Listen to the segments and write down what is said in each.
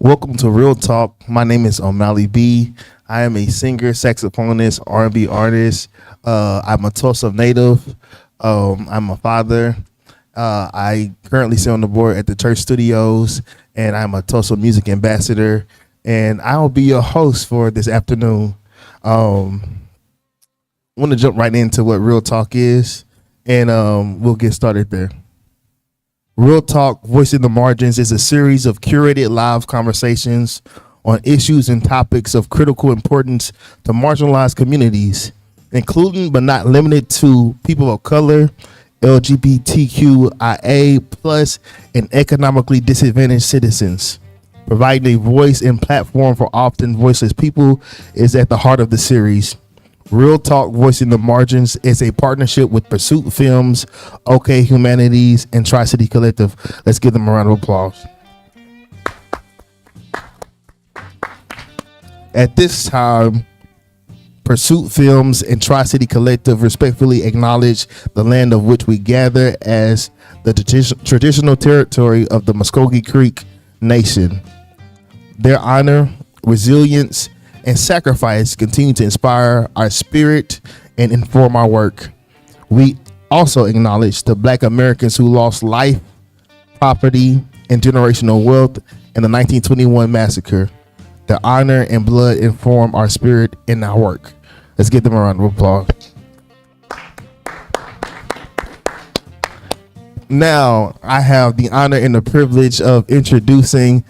Welcome to Real Talk. My name is Omaley B. I am a singer, saxophonist, R&B artist. I'm a Tulsa native. I'm a father. I currently sit on the board at the church studios, and I'm a Tulsa music ambassador. And I'll be your host for this afternoon. I want to jump right into what Real Talk is, and we'll get started there. Real Talk, Voicing the Margins is a series of curated live conversations on issues and topics of critical importance to marginalized communities, including but not limited to people of color, LGBTQIA plus, and economically disadvantaged citizens. Providing a voice and platform for often voiceless people is at the heart of the series. Real Talk Voicing the Margins is a partnership with Pursuit Films, OK Humanities, and Tri-City Collective. Let's give them a round of applause. At this time, Pursuit Films and Tri-City Collective respectfully acknowledge the land of which we gather as the traditional territory of the Muskogee Creek Nation. Their honor, resilience, and sacrifice continue to inspire our spirit and inform our work. We also acknowledge the Black Americans who lost life, property, and generational wealth in the 1921 massacre. Their honor and blood inform our spirit and our work. Let's give them a round of applause. Now, I have the honor and the privilege of introducing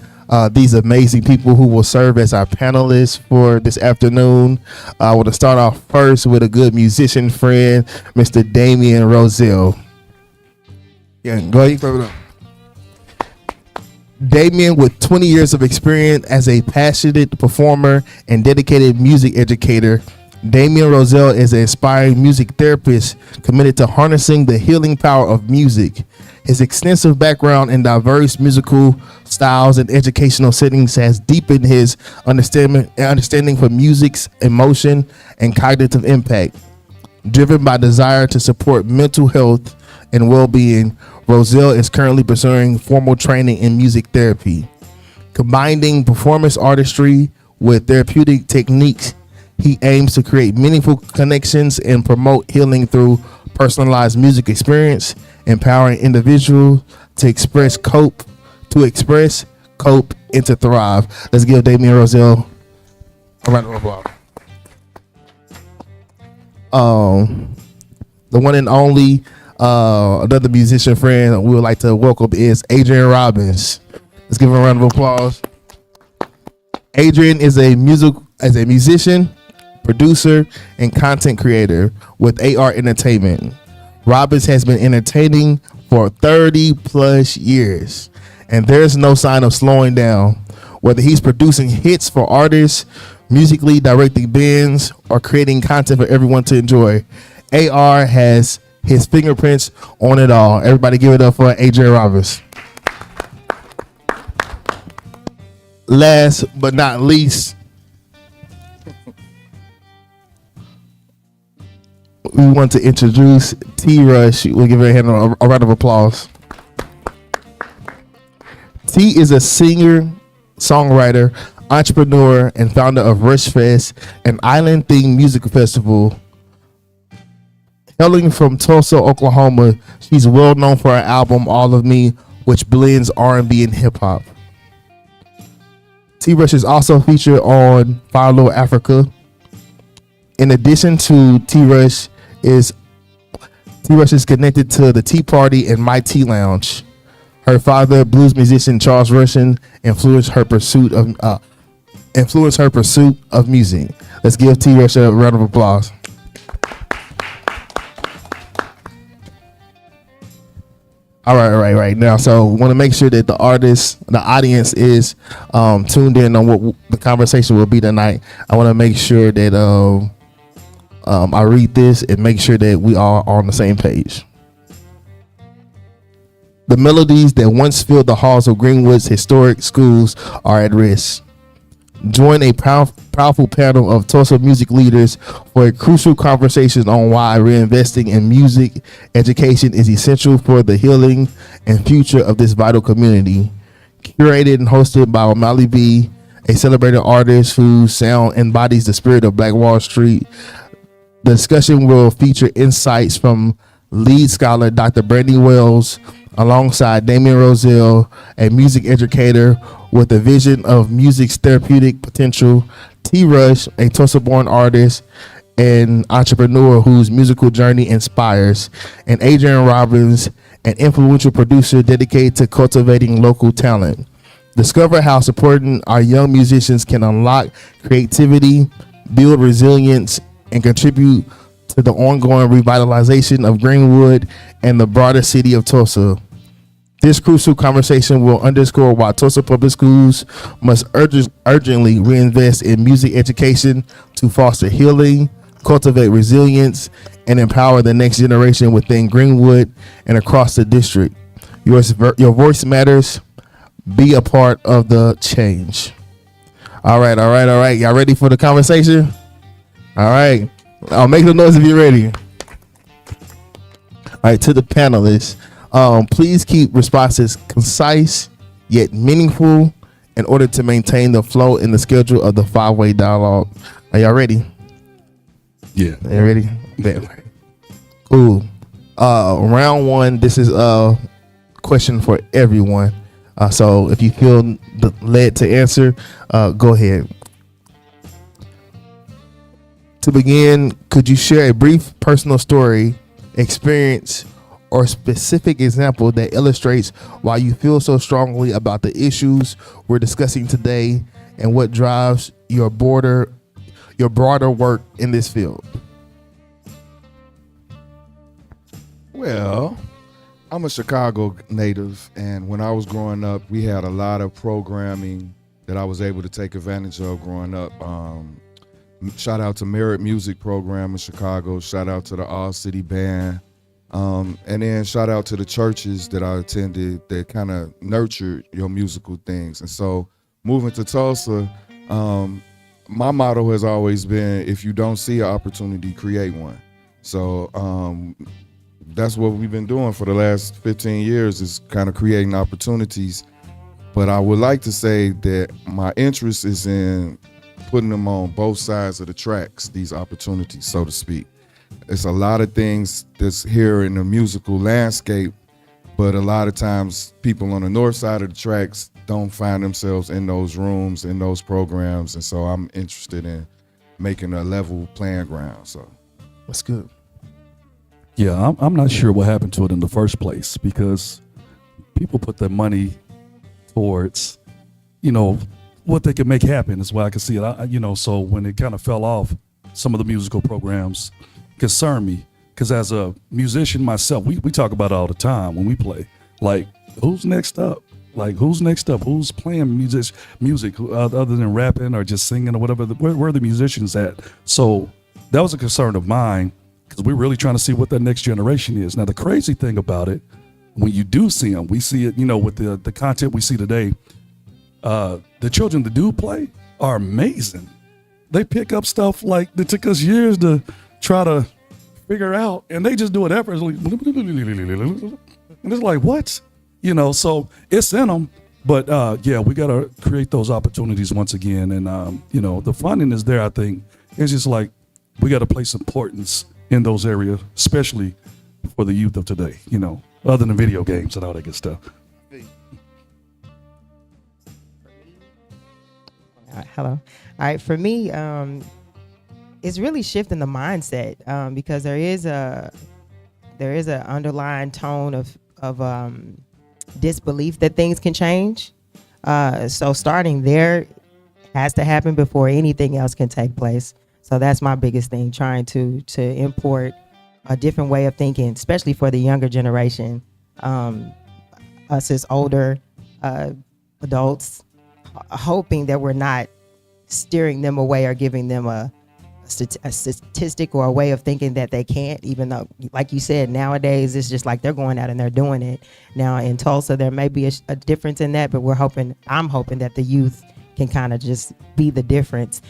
these amazing people who will serve as our panelists for this afternoon. I want to start off first with a good musician friend, Mr. Damian Roselle. Yeah, go ahead. Throw it up. Damian, with 20 years of experience as a passionate performer and dedicated music educator, Damian Roselle is an inspiring music therapist committed to harnessing the healing power of music. His extensive background in diverse musical styles and educational settings has deepened his understanding for music's emotion and cognitive impact. Driven by desire to support mental health and well-being, Roselle is currently pursuing formal training in music therapy. Combining performance artistry with therapeutic techniques, he aims to create meaningful connections and promote healing through personalized music experience, empowering individuals to express, cope, and to thrive. Let's give Damian Roselle a round of applause. The one and only another musician friend we would like to welcome is Adrian Robbins. Let's give him a round of applause. Adrian is a musician, producer, and content creator with AR Entertainment. Robbins has been entertaining for 30 plus years, and there's no sign of slowing down. Whether he's producing hits for artists, musically directing bands, or creating content for everyone to enjoy, AR has his fingerprints on it all. Everybody give it up for Adrian Robbins. Last but not least, we want to introduce T Rush. We'll give her a round of applause. T is a singer, songwriter, entrepreneur, and founder of Rush Fest, an island-themed music festival. Hailing from Tulsa, Oklahoma, she's well known for her album All of Me, which blends R&B and hip-hop. T Rush is also featured on Follow Africa. In addition to T Rush is connected to the Tea Party and My Tea Lounge. Her father, blues musician Charles Rushin, influenced her pursuit of music. Let's give T Rush a round of applause. All right. Now, so want to make sure that the audience is tuned in on what the conversation will be tonight. I want to make sure that I read this and make sure that we are on the same page. The melodies that once filled the halls of Greenwood's historic schools are at risk. Join a powerful panel of Tulsa music leaders for a crucial conversation on why reinvesting in music education is essential for the healing and future of this vital community. curated and hosted by Omaley B, a celebrated artist whose sound embodies the spirit of Black Wall Street. The discussion will feature insights from lead scholar Dr. Brandy Wells, alongside Damien Roselle, a music educator with a vision of music's therapeutic potential, T. Rush, a Tulsa-born artist and entrepreneur whose musical journey inspires, and Adrian Robbins, an influential producer dedicated to cultivating local talent. Discover how supporting our young musicians can unlock creativity, build resilience, and contribute to the ongoing revitalization of Greenwood and the broader city of Tulsa. This crucial conversation will underscore why Tulsa Public Schools must urgently reinvest in music education to foster healing, cultivate resilience, and empower the next generation within Greenwood and across the district. Your voice matters. Be a part of the change. All right. Y'all ready for the conversation? All right. I'll make the noise if you're ready. All right, to the panelists, please keep responses concise yet meaningful in order to maintain the flow in the schedule of the 5-way dialogue. Are y'all ready? Yeah. Are you ready? Cool. Round one, this is a question for everyone. So if you feel led to answer, go ahead. To begin, could you share a brief personal story, experience, or specific example that illustrates why you feel so strongly about the issues we're discussing today and what drives your broader work in this field? Well, I'm a Chicago native, and when I was growing up, we had a lot of programming that I was able to take advantage of growing up. Shout out to Merit Music Program in Chicago. Shout out to the All City Band. And then shout out to the churches that I attended that kind of nurtured your musical things. And so moving to Tulsa, my motto has always been, if you don't see an opportunity, create one. So that's what we've been doing for the last 15 years, is kind of creating opportunities. But I would like to say that my interest is in putting them on both sides of the tracks, these opportunities, so to speak. It's a lot of things that's here in the musical landscape, but a lot of times people on the north side of the tracks don't find themselves in those rooms, in those programs, and so I'm interested in making a level playing ground. So that's good. Yeah, I'm not sure what happened to it in the first place, because people put their money towards, what they could make happen is why I can see it. So when it kind of fell off, some of the musical programs concern me, because as a musician myself, we talk about it all the time when we play. Like, who's next up? Who's playing music other than rapping or just singing or whatever? Where are the musicians at? So that was a concern of mine, because we're really trying to see what that next generation is. Now, the crazy thing about it, when you do see them, we see it, with the content we see today. The children that do play are amazing. They pick up stuff like that took us years to try to figure out, and they just do it effortlessly. And it's like, what? So it's in them. But we got to create those opportunities once again. And, the funding is there, I think. It's just like we got to place importance in those areas, especially for the youth of today, other than video games and all that good stuff. Hello. All right. For me, it's really shifting the mindset, because there is a underlying tone of disbelief that things can change. So starting there has to happen before anything else can take place. So that's my biggest thing, trying to import a different way of thinking, especially for the younger generation. Us as older adults, hoping that we're not steering them away or giving them a statistic or a way of thinking that they can't, even though, like you said, nowadays it's just like they're going out and they're doing it. Now in Tulsa, there may be a difference in that, but I'm hoping that the youth can kind of just be the difference.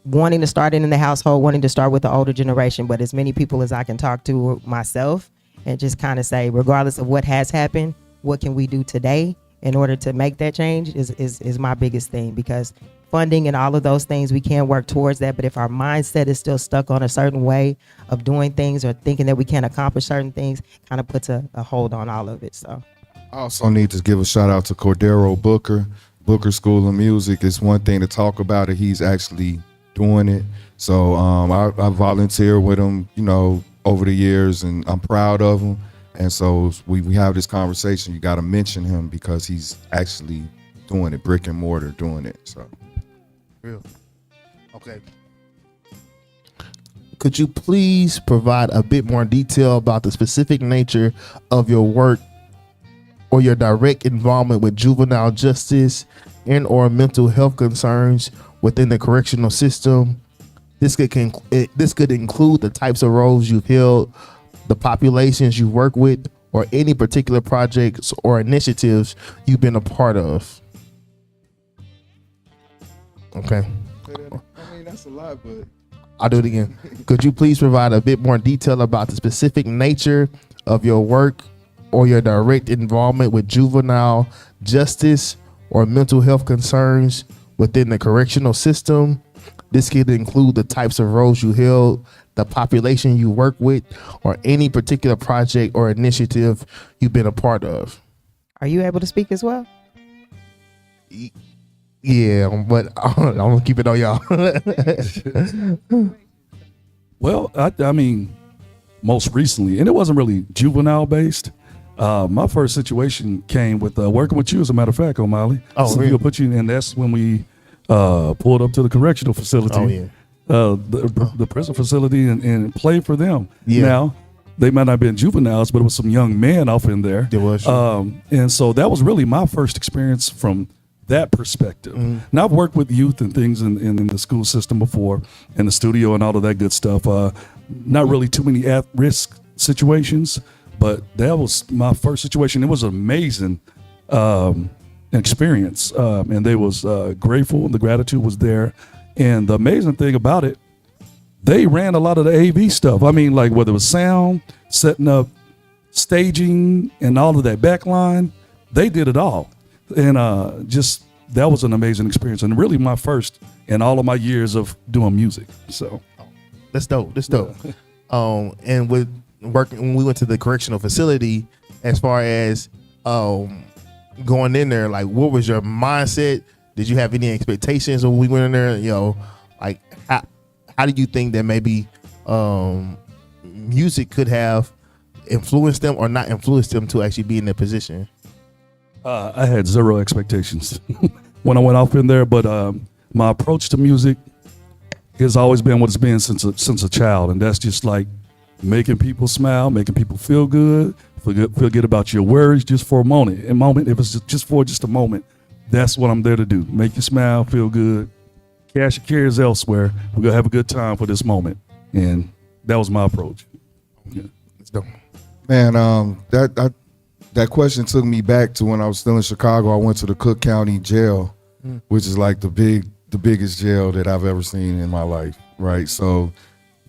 Wanting to start in the household, wanting to start with the older generation, but as many people as I can talk to myself and just kind of say, regardless of what has happened, what can we do today in order to make that change is my biggest thing, because funding and all of those things, we can work towards that. But if our mindset is still stuck on a certain way of doing things or thinking that we can't accomplish certain things, kind of puts a hold on all of it. So I also need to give a shout out to Cordero Booker School of Music. It's one thing to talk about it, he's actually doing it. So I volunteer with him, you know, over the years, and I'm proud of him. And so we have this conversation. You got to mention him because he's actually doing it, brick and mortar doing it. So, real. Okay. Could you please provide a bit more detail about the specific nature of your work or your direct involvement with juvenile justice and or mental health concerns within the correctional system? This could include the types of roles you've held, the populations you work with, or any particular projects or initiatives you've been a part of. Okay. I mean, that's a lot, but I'll do it again. Could you please provide a bit more detail about the specific nature of your work or your direct involvement with juvenile justice or mental health concerns within the correctional system? This could include the types of roles you held, the population you work with, or any particular project or initiative you've been a part of. are you able to speak as well? Yeah, but I'm gonna keep it on y'all. Well, I mean, most recently, and it wasn't really juvenile based. My first situation came with working with you, as a matter of fact, Omaley. Oh, so really? we'll put you in, and that's when we pulled up to the correctional facility. Oh, yeah. The prison facility, and played for them. Yeah. Now, they might not have been juveniles, but it was some young men off in there. There was. And so that was really my first experience from that perspective. Mm-hmm. Now, I've worked with youth and things in the school system before, in the studio and all of that good stuff. Not really too many at-risk situations, but that was my first situation. It was an amazing experience, and they was grateful, and the gratitude was there. And the amazing thing about it, they ran a lot of the AV stuff. I mean, like whether it was sound, setting up staging, and all of that backline, they did it all. And just that was an amazing experience, and really my first in all of my years of doing music. So That's dope. That's dope. And with working, when we went to the correctional facility, as far as going in there, like, what was your mindset? Did you have any expectations when we went in there? You know, like how do you think that maybe music could have influenced them or not influenced them to actually be in that position? I had zero expectations when I went off in there, but my approach to music has always been what it's been since a child, and that's just like making people smile, making people feel good, forget about your worries just for a moment. If it's just for a moment, that's what I'm there to do. Make you smile, feel good, cash your cares elsewhere. We're gonna have a good time for this moment, and that was my approach. Yeah. It's dope. man, that question took me back to when I was still in Chicago. I went to the Cook County Jail, which is like the biggest jail that I've ever seen in my life, right? So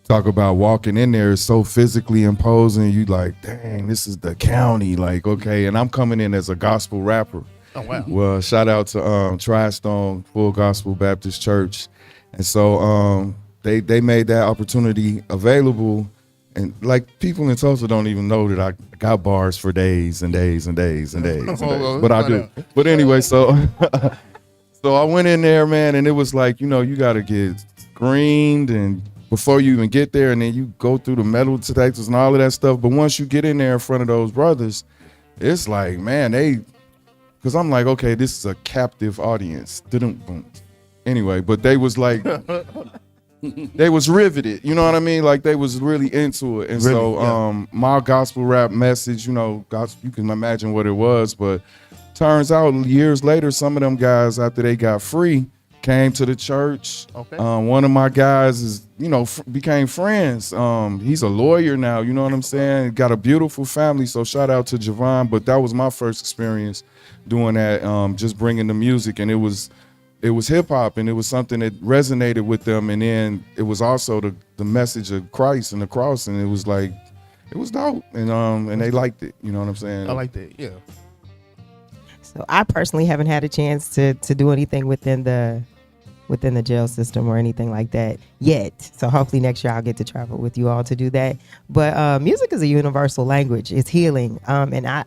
talk about walking in there, it's so physically imposing. You like, dang, this is the county. Like, okay, and I'm coming in as a gospel rapper. Oh, wow. Well, shout out to Tri-Stone Full Gospel Baptist Church. And so they made that opportunity available. And like, people in Tulsa don't even know that I got bars for days and days and days and days. And days. But I do. But anyway, so so I went in there, man, and it was like, you got to get screened and before you even get there, and then you go through the metal detectors and all of that stuff. But once you get in there in front of those brothers, it's like, man, because I'm like, okay, this is a captive audience. Anyway, but they was like, they was riveted, you know what I mean? Like, they was really into it. And Really, so yeah. my gospel rap message, you can imagine what it was, but turns out years later, some of them guys, after they got free, came to the church. Okay. One of my guys is, became friends. He's a lawyer now, you know what I'm saying? Got a beautiful family, so shout out to Javon. But that was my first experience doing that, just bringing the music, and it was hip hop, and it was something that resonated with them, and then it was also the message of Christ and the cross, and it was like, it was dope, and they liked it, you know what I'm saying? I like that. Yeah. So I personally haven't had a chance to do anything within the jail system or anything like that yet. So hopefully next year I'll get to travel with you all to do that. But music is a universal language. It's healing. And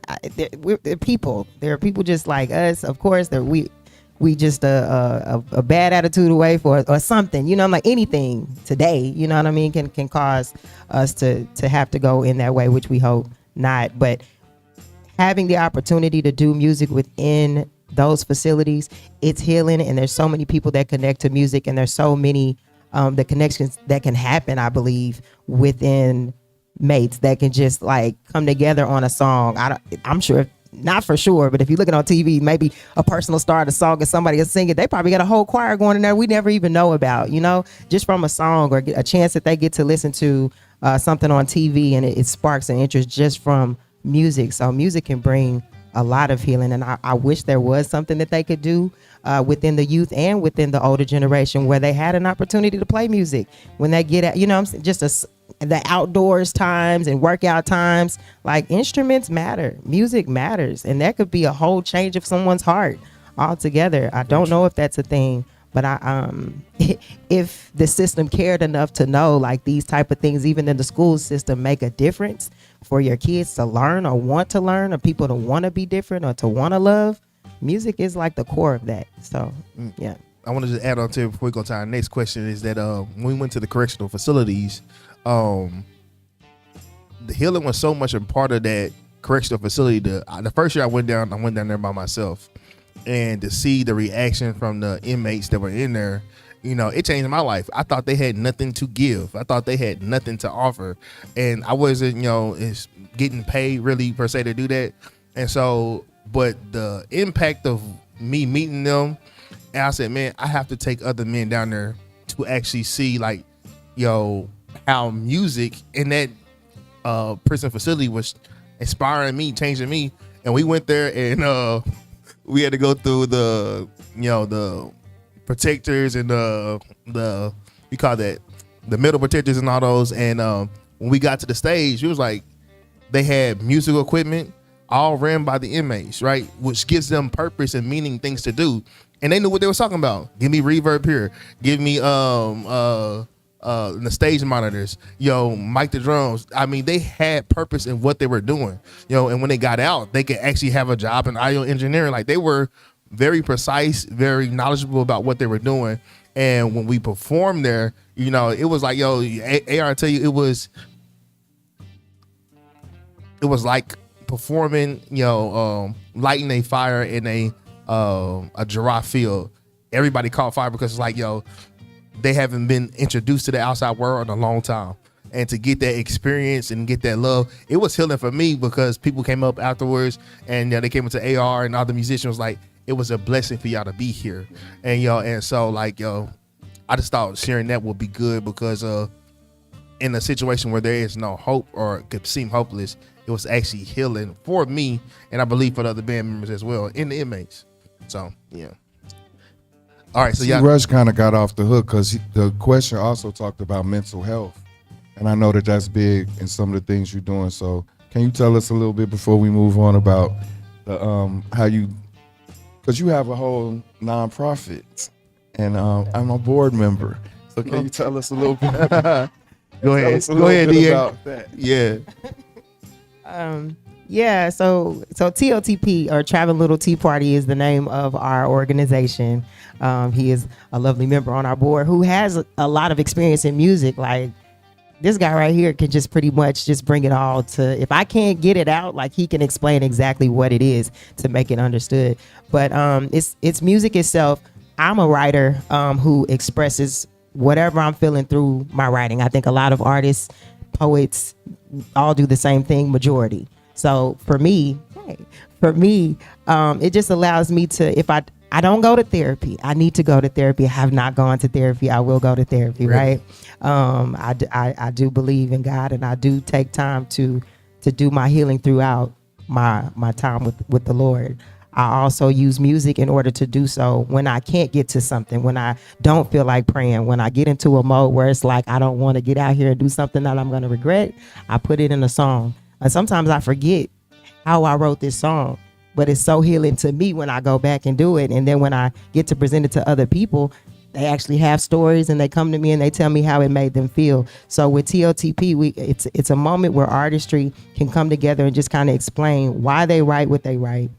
we're people. There are people just like us. Of course, we just a bad attitude away or something. You know, like anything today. You know what I mean? Can cause us to have to go in that way, which we hope not. But having the opportunity to do music within those facilities, it's healing, and there's so many people that connect to music, and there's so many the connections that can happen, I believe, within mates that can just like come together on a song. I'm sure, not for sure, but if you're looking on TV, maybe a person will start a song and somebody will sing it. They probably got a whole choir going in there we never even know about, you know, just from a song, or a chance that they get to listen to something on TV, and it sparks an interest just from music. So music can bring a lot of healing, and I wish there was something that they could do within the youth and within the older generation where they had an opportunity to play music when they get out, you know, the outdoors times and workout times. Like, instruments matter, music matters, and that could be a whole change of someone's heart altogether. I don't know if that's a thing, but if the system cared enough to know, like, these type of things, even in the school system, make a difference for your kids to learn or want to learn, or people to want to be different or to want to love, music is like the core of that. So, yeah. I want to just add on to it before we go to our next question is that when we went to the correctional facilities, the healing was so much a part of that correctional facility. The first year I went down there by myself, and to see the reaction from the inmates that were in there, you know, it changed my life. I thought they had nothing to give. I thought they had nothing to offer, and I wasn't, you know, getting paid really per se to do that. And so, but the impact of me meeting them, and I said, man, I have to take other men down there to actually see, like, yo, how music in that prison facility was inspiring me, changing me. And we went there, and we had to go through the protectors and the we call that the metal protectors and all those. And when we got to the stage, it was like they had musical equipment all ran by the inmates, right? Which gives them purpose and meaning, things to do. And they knew what they were talking about. Give me reverb here. Give me the stage monitors. Yo, mic the drums. I mean, they had purpose in what they were doing. You know, and when they got out, they could actually have a job in audio engineering. Like, they were very precise, very knowledgeable about what they were doing. And when we performed there, you know, it was like, yo, AR, I tell you, it was like performing, you know, lighting a fire in a giraffe field. Everybody caught fire because it's like, yo, they haven't been introduced to the outside world in a long time. And to get that experience and get that love, it was healing for me, because people came up afterwards, and they came into AR, and all the musicians was like, it was a blessing for y'all to be here. And and so, like, I just thought sharing that would be good, because in a situation where there is no hope or it could seem hopeless, it was actually healing for me, and I believe for the other band members as well, and the inmates. So, yeah. All right, so yeah, Rush kind of got off the hook because the question also talked about mental health, and I know that that's big in some of the things you're doing. So, can you tell us a little bit before we move on about the how you, because you have a whole nonprofit, and I'm a board member. So, can you tell us a little bit? Go ahead, DA. About that. Yeah. Yeah, so TLTP, or Traveling Little Tea Party, is the name of our organization. He is a lovely member on our board who has a lot of experience in music. Like, this guy right here can just pretty much just bring it all to, if I can't get it out, like, he can explain exactly what it is to make it understood. But it's music itself. I'm a writer who expresses whatever I'm feeling through my writing. I think a lot of artists, poets, all do the same thing, majority. So for me, it just allows me to, if I don't go to therapy, I need to go to therapy. I have not gone to therapy. I will go to therapy, right? I do believe in God, and I do take time to do my healing throughout my time with the Lord. I also use music in order to do so when I can't get to something, when I don't feel like praying, when I get into a mode where it's like I don't want to get out here and do something that I'm going to regret. I put it in a song. And sometimes I forget how I wrote this song. but it's so healing to me when I go back and do it. And then when I get to present it to other people, they actually have stories and they come to me and they tell me how it made them feel. So with TLTP, it's a moment where artistry can come together and just kind of explain why they write what they write,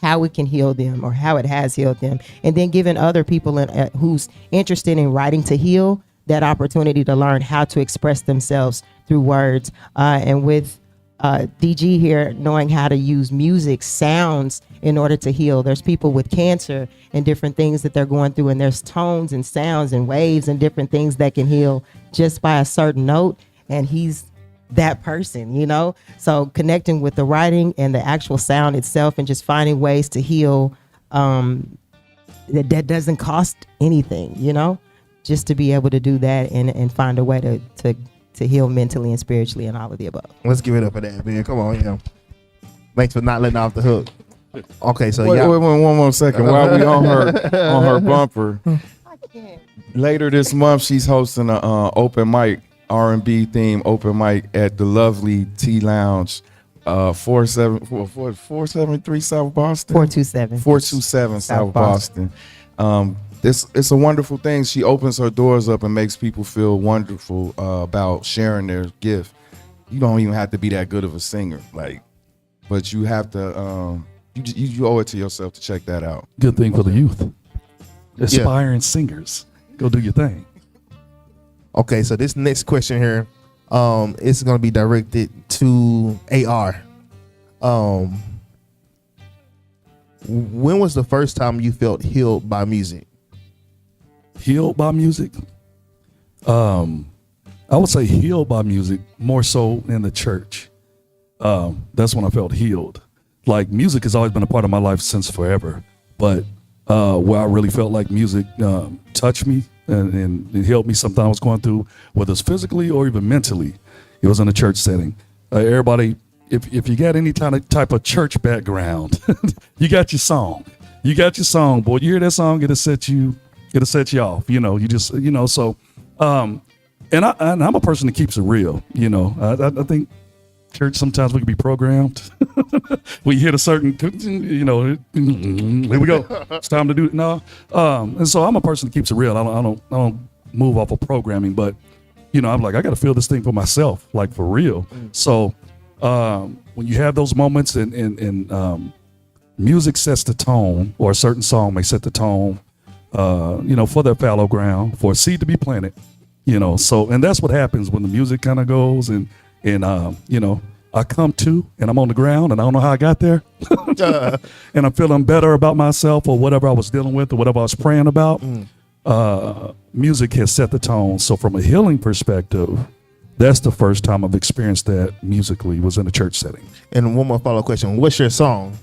how it can heal them or how it has healed them, and then giving other people who's interested in writing to heal that opportunity to learn how to express themselves through words. And with DG here, knowing how to use music, sounds in order to heal. There's people with cancer and different things that they're going through, and there's tones and sounds and waves and different things that can heal just by a certain note. And he's that person, you know? So connecting with the writing and the actual sound itself and just finding ways to heal that doesn't cost anything, you know? Just to be able to do that and find a way to heal mentally and spiritually and all of the above. Let's give it up for that, man. Come on, yeah. Thanks for not letting off the hook. Okay, so wait, one more second. While we on her bumper, later this month she's hosting a open mic, R&B theme open mic at the lovely Tea Lounge, 473 South Boston. 427 South Boston. It's a wonderful thing. She opens her doors up and makes people feel wonderful about sharing their gift. You don't even have to be that good of a singer, but you have to. You owe it to yourself to check that out. Good thing for the youth, aspiring singers. Go do your thing. Okay, so this next question here, it's going to be directed to AR. When was the first time you felt healed by music? Healed by music? I would say healed by music more so in the church. That's when I felt healed. Like, music has always been a part of my life since forever, but where I really felt like music touched me and it helped me something I was going through, whether it's physically or even mentally, it was in a church setting. Everybody, if you got any type of church background, you got your song. You got your song, boy. You hear that song, it'll set you off. You know, you just, you know, so, and I'm a person that keeps it real. You know, I think church, sometimes we can be programmed. We hit a certain, you know, here we go. It's time to do it now. And so I'm a person that keeps it real. I don't move off of programming, but you know, I'm like, I got to feel this thing for myself, like for real. So when you have those moments and music sets the tone, or a certain song may set the tone, you know, for that fallow ground, for a seed to be planted, you know. So, and that's what happens when the music kind of goes and you know, I come to and I'm on the ground and I don't know how I got there. And I'm feeling better about myself or whatever I was dealing with or whatever I was praying about. Music has set the tone. So from a healing perspective, that's the first time I've experienced that musically, was in a church setting. And one more follow-up question. What's your song?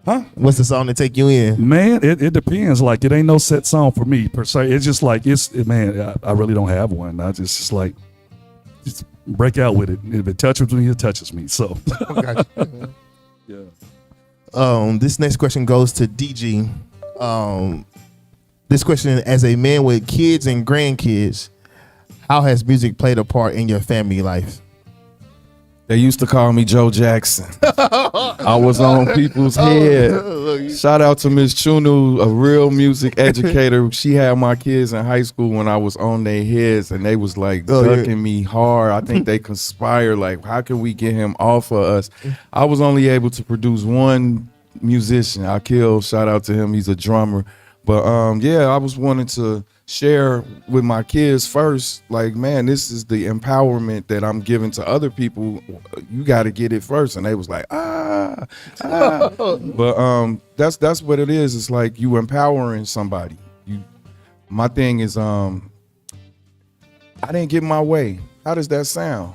Huh? What's the song that take you in? Man, it depends. Like, it ain't no set song for me per se. It's just like, man, I really don't have one. I just like, just break out with it. If it touches me, it touches me. So, yeah. This next question goes to DG. This question, as a man with kids and grandkids, how has music played a part in your family life? They used to call me Joe Jackson. I was on people's head. Shout out to Miss Chunu, a real music educator. She had my kids in high school when I was on their heads, and they was like ducking me hard. I think they conspired, like, how can we get him off of us? I was only able to produce one musician. Akil, shout out to him. He's a drummer. But yeah, I was wanting to share with my kids first, like, man, this is the empowerment that I'm giving to other people. You got to get it first. And they was like, But that's what it is. It's like you empowering somebody. My thing is, I didn't get my way. How does that sound?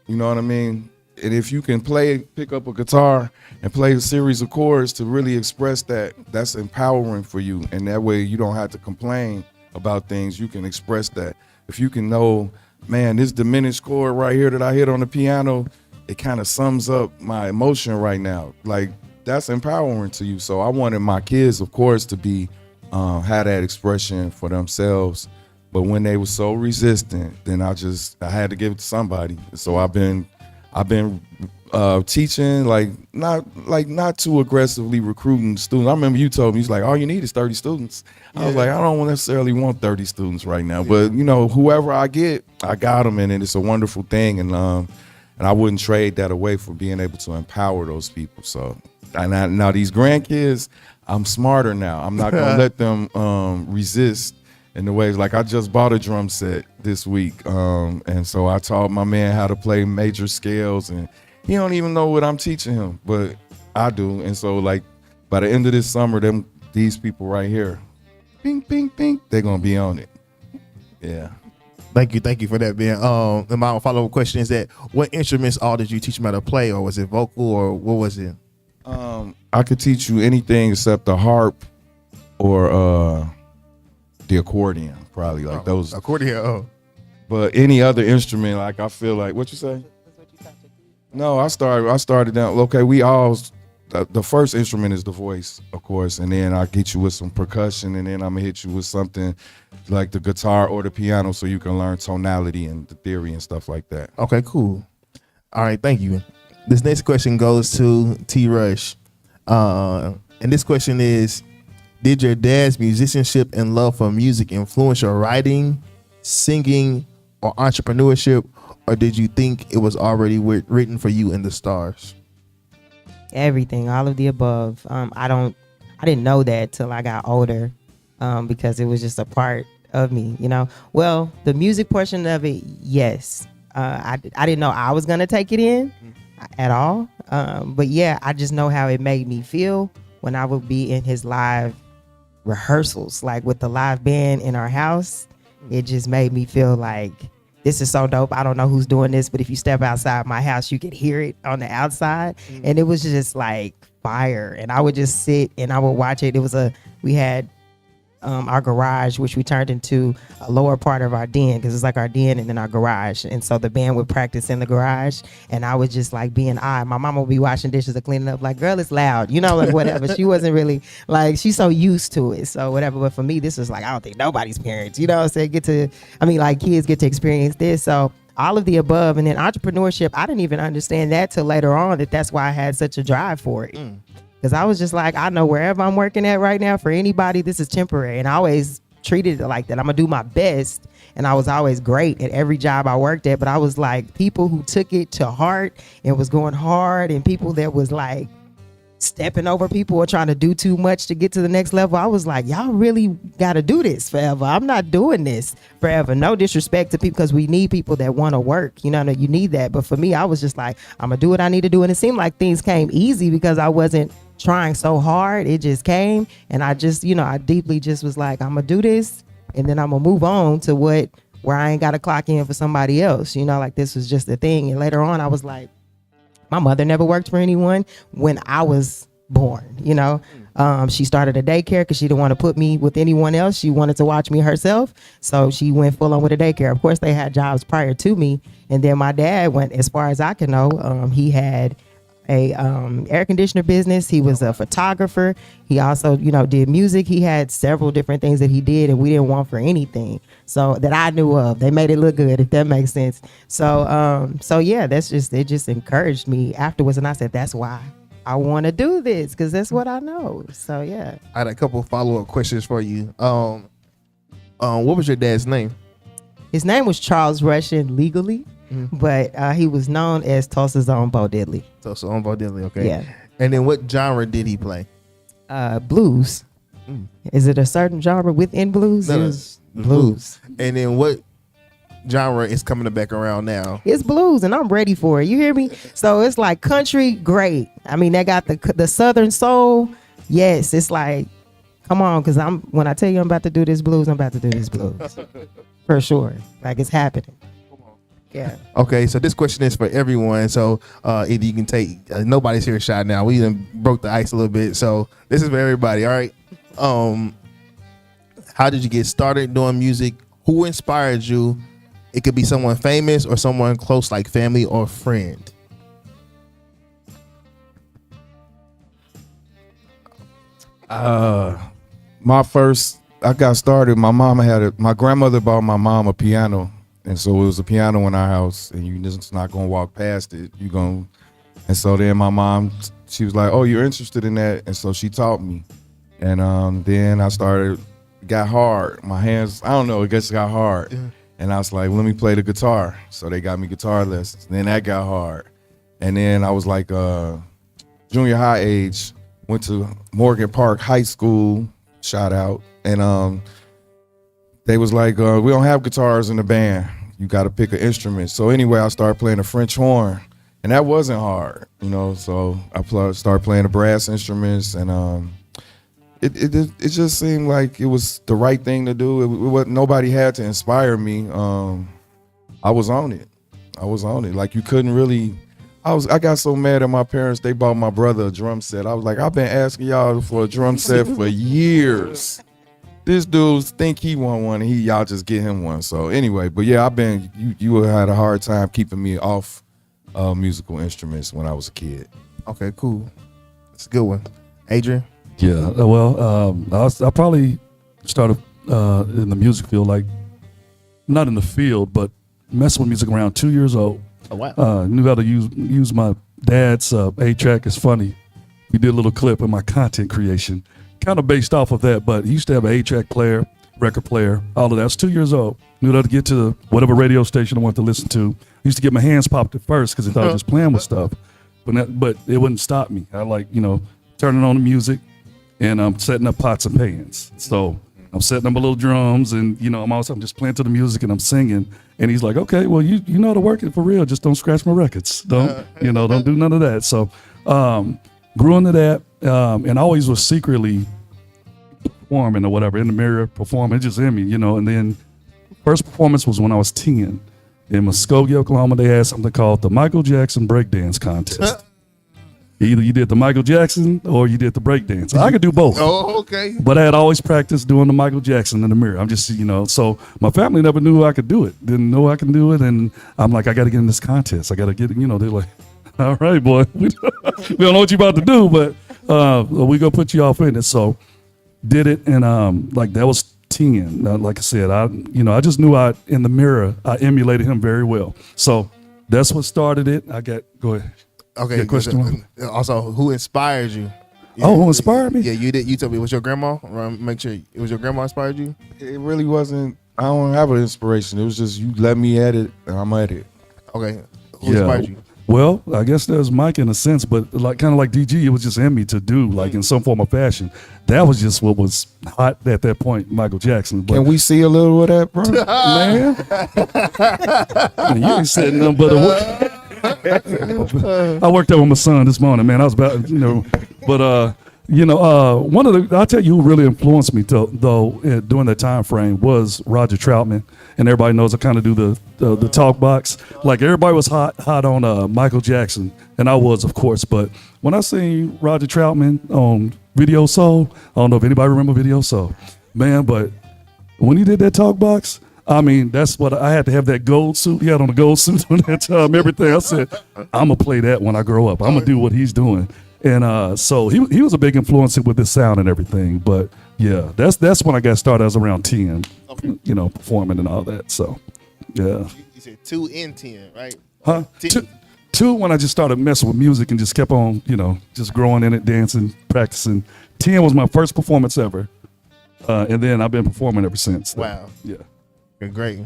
You know what I mean? And if you can pick up a guitar and play a series of chords to really express that, that's empowering for you. And that way you don't have to complain about things. You can express that. If you can know, man, this diminished chord right here that I hit on the piano, it kind of sums up my emotion right now. Like, that's empowering to you. So I wanted my kids, of course, to be have that expression for themselves. But when they were so resistant, then I had to give it to somebody. So I've been I've been teaching, like not too aggressively recruiting students. I remember you told me, he's like, all you need is 30 students. I was like, I don't necessarily want 30 students right now, but you know, whoever I get, I got them, and it's a wonderful thing, and I wouldn't trade that away for being able to empower those people. So now these grandkids, I'm smarter now. I'm not gonna let them resist in the ways, like I just bought a drum set this week, and so I taught my man how to play major scales, and he don't even know what I'm teaching him, but I do. And so, like, by the end of this summer, these people right here, ping, ping, ping, they're gonna be on it. Yeah. Thank you for that, Ben. And my follow-up question is that what instruments all did you teach them how to play, or was it vocal, or what was it? I could teach you anything except the harp or the accordion, probably, like those. Accordion. But any other instrument, like, I feel like, what you say? No, I started down. Okay, the first instrument is the voice, of course, and then I get you with some percussion, and then I'm gonna hit you with something like the guitar or the piano, so you can learn tonality and the theory and stuff like that. Okay, cool. All right, thank you. This next question goes to T. Rush, and this question is: did your dad's musicianship and love for music influence your writing, singing, or entrepreneurship? Or did you think it was already written for you in the stars? Everything, all of the above. I didn't know that till I got older, because it was just a part of me, you know. Well, the music portion of it, yes. I didn't know I was gonna take it in at all. But yeah, I just know how it made me feel when I would be in his live rehearsals, like with the live band in our house. It just made me feel like, this is so dope. I don't know who's doing this, but if you step outside my house, you could hear it on the outside. And it was just like fire. And I would just sit and I would watch it. We had our garage, which we turned into a lower part of our den, because it's like our den and then our garage. And so the band would practice in the garage, and I would just like be an eye. My mama would be washing dishes or cleaning up, like, girl, it's loud, you know, like whatever. She wasn't really like, she's so used to it, so whatever. But for me, this was like, I don't think nobody's parents, you know what I'm saying, kids get to experience this. So all of the above. And then entrepreneurship, I didn't even understand that till later on, that's why I had such a drive for it. Because I was just like, I know wherever I'm working at right now, for anybody, this is temporary. And I always treated it like that. I'm going to do my best. And I was always great at every job I worked at. But I was like, people who took it to heart and was going hard, and people that was like stepping over people or trying to do too much to get to the next level. I was like, y'all really got to do this forever. I'm not doing this forever. No disrespect to people, because we need people that want to work. You know, you need that. But for me, I was just like, I'm going to do what I need to do. And it seemed like things came easy because I wasn't trying so hard. It just came. And I just, I deeply just was like, I'm going to do this, and then I'm going to move on to where I ain't got to clock in for somebody else. Like this was just the thing. And later on, I was like, my mother never worked for anyone when I was born, She started a daycare because she didn't want to put me with anyone else. She wanted to watch me herself. So she went full on with a daycare. Of course, they had jobs prior to me. And then my dad went, as far as I can know, he had a air conditioner business. He was a photographer. He also, did music. He had several different things that he did, and we didn't want for anything. So that I knew of. They made it look good, if that makes sense. So yeah, it just encouraged me afterwards, and I said, that's why I want to do this, because that's what I know. So yeah. I had a couple of follow-up questions for you. What was your dad's name? His name was Charles Russian legally, but he was known as Tulsa's own Bo Diddley. Tulsa's own Bo Diddley, okay. Yeah. And then what genre did he play? Blues. Is it a certain genre within blues? No, blues. And then what genre is coming back around now? It's blues, and I'm ready for it. You hear me? So it's like country, great. I mean, they got the Southern soul. Yes, it's like, come on, because when I tell you I'm about to do this blues, I'm about to do this blues. For sure. Like, it's happening. Yeah. Okay, so this question is for everyone. So either you can take, nobody's here shot now. We even broke the ice a little bit. So this is for everybody, all right? How did you get started doing music? Who inspired you? It could be someone famous or someone close, like family or friend. I got started. My grandmother bought my mom a piano And so it was a piano in our house, and you just not gonna walk past it. And so then my mom, she was like, "Oh, you're interested in that?" And so she taught me. And then I got hard. My hands, I don't know, it just got hard. Yeah. And I was like, let me play the guitar. So they got me guitar lessons. Then that got hard. And then I was like junior high age, went to Morgan Park High School, shout out. And they was like, we don't have guitars in the band. You got to pick an instrument. So anyway, I started playing the French horn. And that wasn't hard, so I started playing the brass instruments, and it just seemed like it was the right thing to do. Nobody had to inspire me. I was on it. Like, you couldn't really. I got so mad at my parents. They bought my brother a drum set. I was like, I've been asking y'all for a drum set for years. This dude think he want one, and y'all just get him one. So anyway, but yeah, you had a hard time keeping me off musical instruments when I was a kid. Okay, cool. That's a good one. Adrian? Yeah, well, I probably started in the music field, like, not in the field, but messing with music around 2 years old. Oh, wow. Knew how to use my dad's 8-track. It's funny. We did a little clip of my content creation, kind of based off of that, but he used to have an 8-track player, record player, all of that. I was 2 years old. Knew how to get to whatever radio station I wanted to listen to. I used to get my hands popped at first because I thought I was just playing with stuff, but it wouldn't stop me. I turning on the music, and I'm setting up pots and pans. So I'm setting up my little drums, and I'm just playing to the music and I'm singing. And he's like, "Okay, well you know how to work it for real. Just don't scratch my records. Don't don't do none of that." So grew into that, and I always was secretly performing or whatever in the mirror, performing. It just in me, And then first performance was when I was 10. In Muskogee, Oklahoma, they had something called the Michael Jackson Breakdance Contest. Either you did the Michael Jackson or you did the breakdance. I could do both. Oh, okay. But I had always practiced doing the Michael Jackson in the mirror. I'm just, so my family never knew I could do it. Didn't know I can do it. And I'm like, I got to get in this contest. I got to get, they're like, all right, boy. We don't know what you're about to do, but we going to put you off in it. So did it. And that was 10. Like I said, I just knew in the mirror, I emulated him very well. So that's what started it. Go ahead. Okay. Question. Also, who inspired you? Who inspired me? Yeah, you did. You told me it was your grandma. Make sure it was your grandma inspired you. It really wasn't. I don't have an inspiration. It was just you let me at it, and I'm at it. Okay. Who inspired you? Well, I guess there's Mike in a sense, but kind of like DG, it was just in me to do, like in some form of fashion. That was just what was hot at that point, Michael Jackson. But, can we see a little of that, bro? Man, you ain't said nothing but I worked out with my son this morning, man. I was about, but one of I'll tell you who really influenced me during that time frame was Roger Troutman. And everybody knows I kind of do the talk box. Like everybody was hot on Michael Jackson, and I was, of course. But when I seen Roger Troutman on Video Soul, I don't know if anybody remember Video Soul, man. But when he did that talk box, I mean, that's what I had to have, that gold suit. He had on a gold suit during that time. Everything. I said, I'm gonna play that when I grow up. I'm gonna do what he's doing. And so he was a big influence with his sound and everything. But yeah, that's when I got started. I was around 10, performing and all that. So yeah. You said 2 and 10, right? Huh? 2 when I just started messing with music and just kept on, just growing in it, dancing, practicing. 10 was my first performance ever, and then I've been performing ever since. So, wow. Yeah. You're great.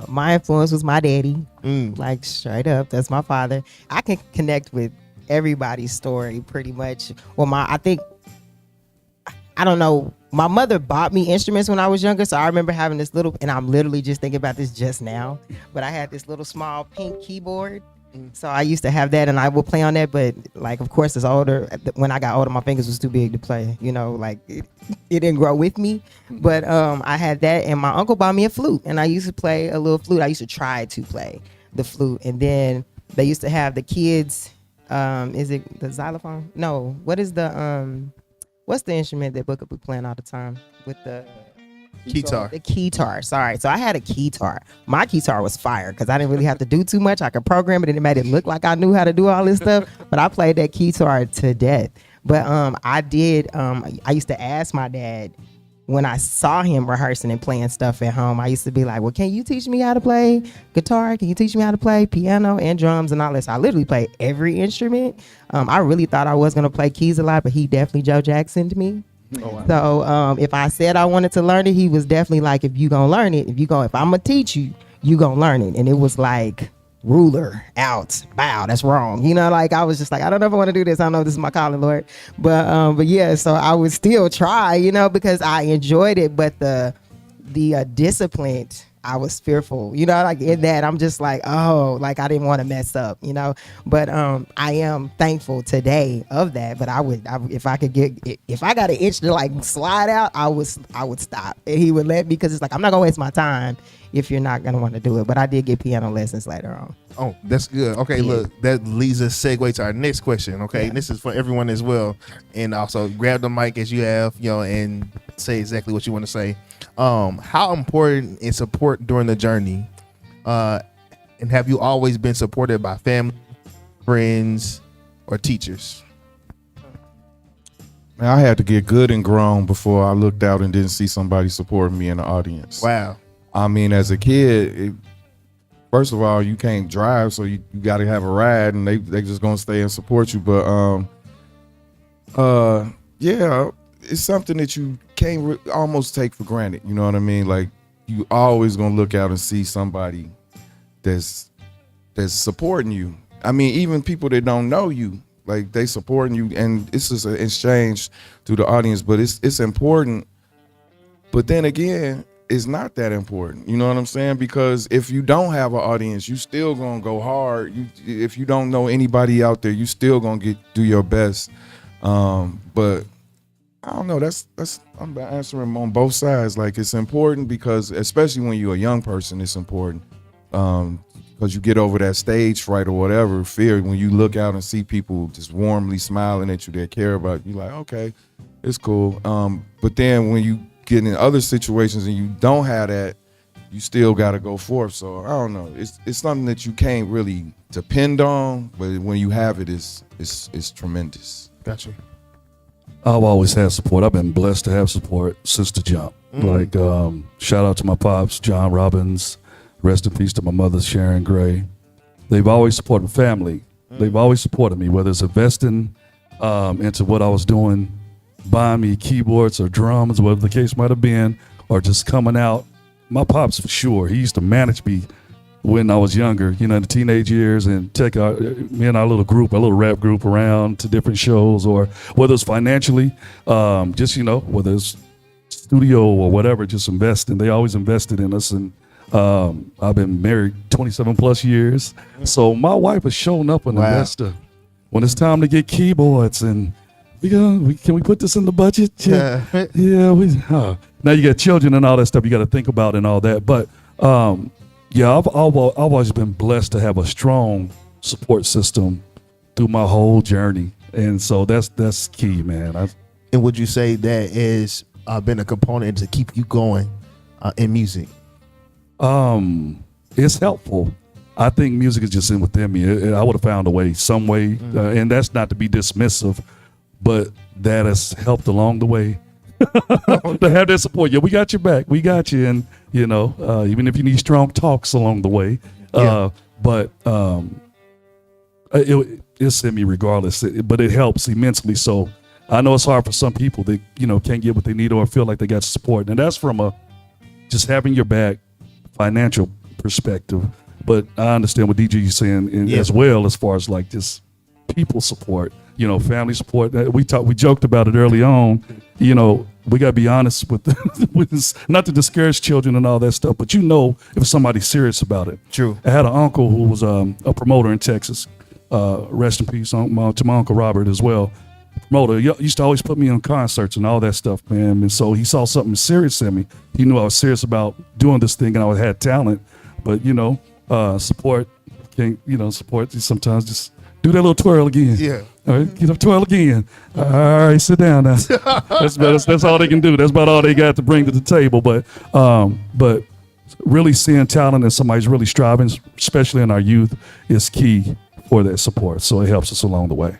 My influence was my daddy, like straight up. That's my father. I can connect with everybody's story pretty much. Well, I don't know. My mother bought me instruments when I was younger, so I remember having this little, and I'm literally just thinking about this just now, but I had this little small pink keyboard. So I used to have that, and I would play on that. But like, of course, when I got older, my fingers was too big to play. It didn't grow with me. But I had that, and my uncle bought me a flute, and I used to play a little flute. I used to try to play the flute, and then they used to have the kids. Is it the xylophone? No. What is what's the instrument that Booker be playing all the time with the Keytar. The keytar. Sorry. So I had a keytar. My keytar was fire because I didn't really have to do too much. I could program it and it made it look like I knew how to do all this stuff. But I played that keytar to death. But I used to ask my dad when I saw him rehearsing and playing stuff at home, I used to be like, well, can you teach me how to play guitar? Can you teach me how to play piano and drums and all this? I literally play every instrument. I really thought I was going to play keys a lot, but he definitely Joe Jacksoned me. Oh, wow. So if I said I wanted to learn it, he was definitely like, if you going to learn it, if I'm going to teach you, you going to learn it. And it was like, ruler out, bow, that's wrong. You know, like I was just like, I don't know if I want to do this. I don't know if this is my calling, Lord. But yeah, so I would still try, you know, because I enjoyed it. But the discipline, I was fearful, you know, like in that I'm just like, oh, like I didn't want to mess up, you know. But I am thankful today of that. But if I got an itch to like slide out, I would stop, and he would let me, because it's like, I'm not gonna waste my time if you're not gonna want to do it. But I did get piano lessons later on. Oh, that's good. Okay, yeah. Look, that leads us segue to our next question. Okay, yeah. This is for everyone as well, and also grab the mic as you have, you know, and say exactly what you want to say. How important is support during the journey? And have you always been supported by family, friends, or teachers? Man, I had to get good and grown before I looked out and didn't see somebody supporting me in the audience. Wow. I mean, as a kid, first of all, you can't drive, so you got to have a ride, and they just gonna stay and support you. But yeah, it's something that you can't almost take for granted. You know what I mean? Like, you always gonna look out and see somebody that's supporting you. I mean, even people that don't know you, like, they supporting you, and it's just an exchange to the audience. But it's important. But then again, it's not that important. You know what I'm saying? Because if you don't have an audience, you still gonna go hard. If you don't know anybody out there, you still gonna do your best. But I don't know. I'm answering on both sides. Like, it's important because, especially when you're a young person, it's important. Because you get over that stage fright or whatever fear when you look out and see people just warmly smiling at you that care about you. Like, okay, it's cool. But then when you get in other situations and you don't have that, you still got to go forth. So I don't know. It's something that you can't really depend on, but when you have it, it's tremendous. Gotcha. I've always had support. I've been blessed to have support since the jump. Like, shout out to my pops, John Robbins. Rest in peace to my mother, Sharon Gray. They've always supported family. They've always supported me, whether it's investing into what I was doing, buying me keyboards or drums, whatever the case might have been, or just coming out. My pops, for sure, he used to manage me when I was younger, you know, in the teenage years, and take me and our little group, our little rap group, around to different shows, or whether it's financially, just, you know, whether it's studio or whatever, just investing. They always invested in us. And I've been married 27 plus years. So my wife has shown up an investor when it's time to get keyboards, and can we put this in the budget? Yeah. Now you got children and all that stuff you got to think about and all that. But yeah, I've always been blessed to have a strong support system through my whole journey. And so that's key, man. And would you say that has been a component to keep you going in music? It's helpful. I think music is just within me. I would have found a way, some way, and that's not to be dismissive, but that has helped along the way. To have that support. Yeah, we got your back. We got you. And, you know, even if you need strong talks along the way, but it's in me regardless, but it helps immensely. So I know it's hard for some people that, you know, can't get what they need or feel like they got support. And that's from just having your back, financial perspective. But I understand what DJ is saying as well, as far as like just people support, you know, family support. We joked about it early on. You know, we got to be honest with this, not to discourage children and all that stuff, but you know, if somebody's serious about it. True. I had an uncle who was a promoter in Texas. Rest in peace to my Uncle Robert as well. Promoter, used to always put me on concerts and all that stuff, man. And so he saw something serious in me. He knew I was serious about doing this thing, and I had talent. But, you know, support, support. Sometimes just do that little twirl again. Yeah. All right, get up, twirl again. All right, sit down now. That's all they can do. That's about all they got to bring to the table. But really seeing talent and somebody's really striving, especially in our youth, is key for that support. So it helps us along the way.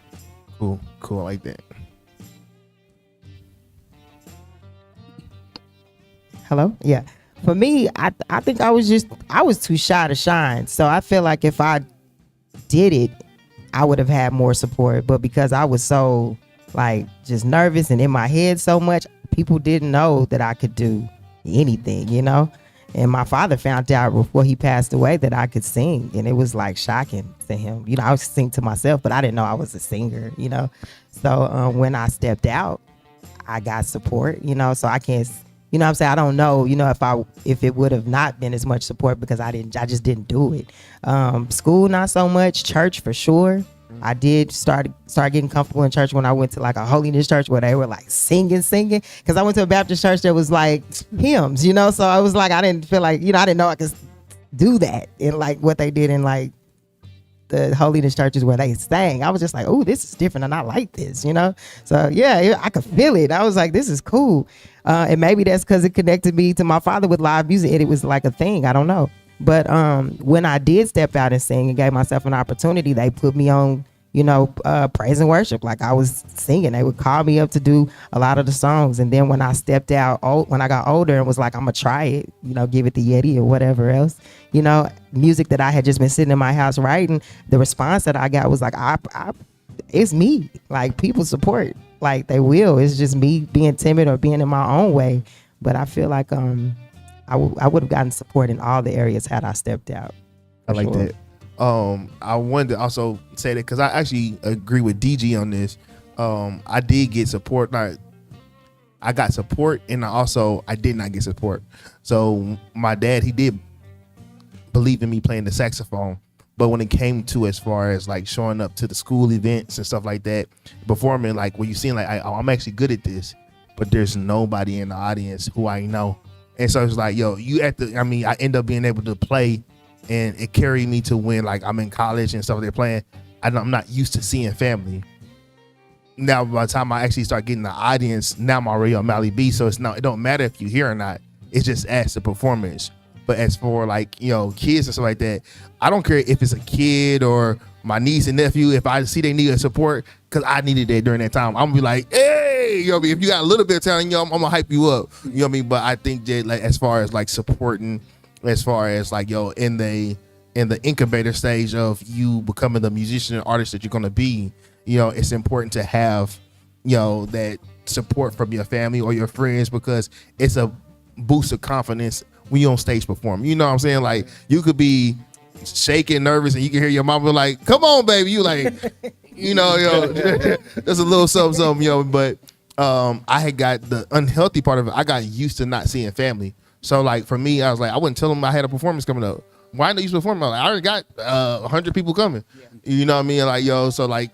Cool. I like that. Hello? Yeah. For me, I think I was too shy to shine. So I feel like if I did it, I would have had more support. But because I was so like just nervous and in my head so much, people didn't know that I could do anything, you know? And my father found out before he passed away that I could sing. And it was like shocking to him. You know, I would sing to myself, but I didn't know I was a singer, you know? So when I stepped out, I got support, you know? So I can't, you know what I'm saying? I don't know, you know, if it would have not been as much support because I just didn't do it. School, not so much. Church, for sure. I did start getting comfortable in church when I went to like a holiness church where they were like singing. Because I went to a Baptist church that was like hymns, you know? So I was like, I didn't feel like, you know, I didn't know I could do that in like what they did in like the holiness churches where they sang. I was just like, oh, this is different and I like this, you know? So yeah, I could feel it. I was like, this is cool. And maybe that's because it connected me to my father with live music and it was like a thing. I don't know. But when I did step out and sing and gave myself an opportunity, they put me on, you know, praise and worship. Like I was singing. They would call me up to do a lot of the songs. And then when I stepped out, when I got older and was like, I'm going to try it, you know, give it the Yeti or whatever else, you know, music that I had just been sitting in my house writing, the response that I got was like, it's me. Like people support, like they will. It's just me being timid or being in my own way. But I feel like I would have gotten support in all the areas had I stepped out. I like that. I wanted to also say that because I actually agree with DG on this. I did get support. I got support, and I did not get support. So my dad, he did believe in me playing the saxophone, but when it came to as far as like showing up to the school events and stuff like that, performing, like when you seeing like I'm actually good at this, but there's nobody in the audience who I know. And so it's like, yo, I end up being able to play, and it carried me to when like I'm in college and stuff they're playing. I'm not used to seeing family. Now by the time I actually start getting the audience, now I'm already on Omaley B, so it don't matter if you hear or not. It's just as the performance. But as for like, you know, kids and stuff like that, I don't care if it's a kid or my niece and nephew. If I see they need a support, because I needed that during that time, I'm gonna be like, hey, you know what I mean? If you got a little bit of talent, I'm gonna hype you up. You know what I mean? But I think that like as far as like supporting, as far as like, yo, in the incubator stage of you becoming the musician and artist that you're gonna be, you know, it's important to have, you know, that support from your family or your friends, because it's a boost of confidence when you on stage perform. You know what I'm saying? Like you could be shaking, nervous, and you can hear your mom be like, come on, baby. You like, you know, yo, there's a little something, yo. But I had got the unhealthy part of it. I got used to not seeing family. So like for me, I was like, I wouldn't tell them I had a performance coming up. Why not you perform? I already got 100 people coming. Yeah. You know what I mean? Like, yo, so like,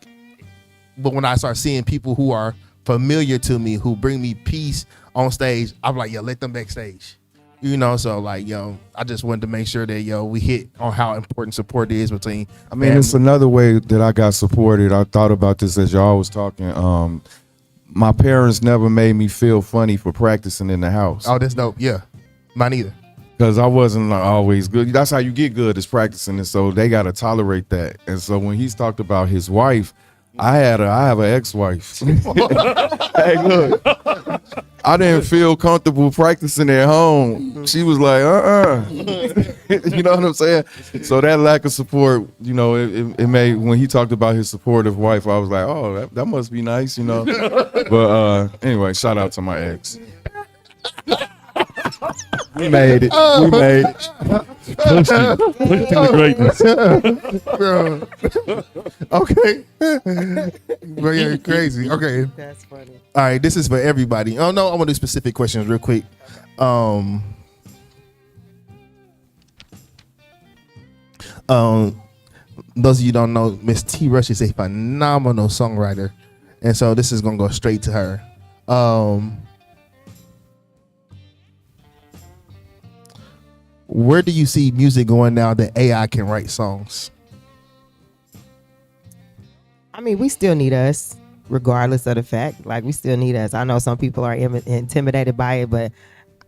but when I start seeing people who are familiar to me, who bring me peace on stage, I'm like, yo, let them backstage. You know, so like, yo, I just wanted to make sure that, yo, we hit on how important support is between. I mean, family. It's another way that I got supported. I thought about this as y'all was talking. My parents never made me feel funny for practicing in the house. Oh, that's dope. Yeah, mine either. Because I wasn't always good. That's how you get good, is practicing. And so they got to tolerate that. And so when he's talked about his wife, I have an ex-wife. Hey, look, I didn't feel comfortable practicing at home. She was like, you know what I'm saying? So that lack of support, you know, it made, when he talked about his supportive wife, I was like, oh, that must be nice, you know. But anyway, shout out to my ex. We made it. We made it. Pushing the greatness. Okay. Very crazy. Okay. That's funny. All right. This is for everybody. Oh no, I want to do specific questions real quick. Those of you don't know, Miss T. Rush is a phenomenal songwriter, and so this is gonna go straight to her. Where do you see music going now that AI can write songs? I mean, we still need us, regardless of the fact. Like, we still need us. I know some people are intimidated by it, but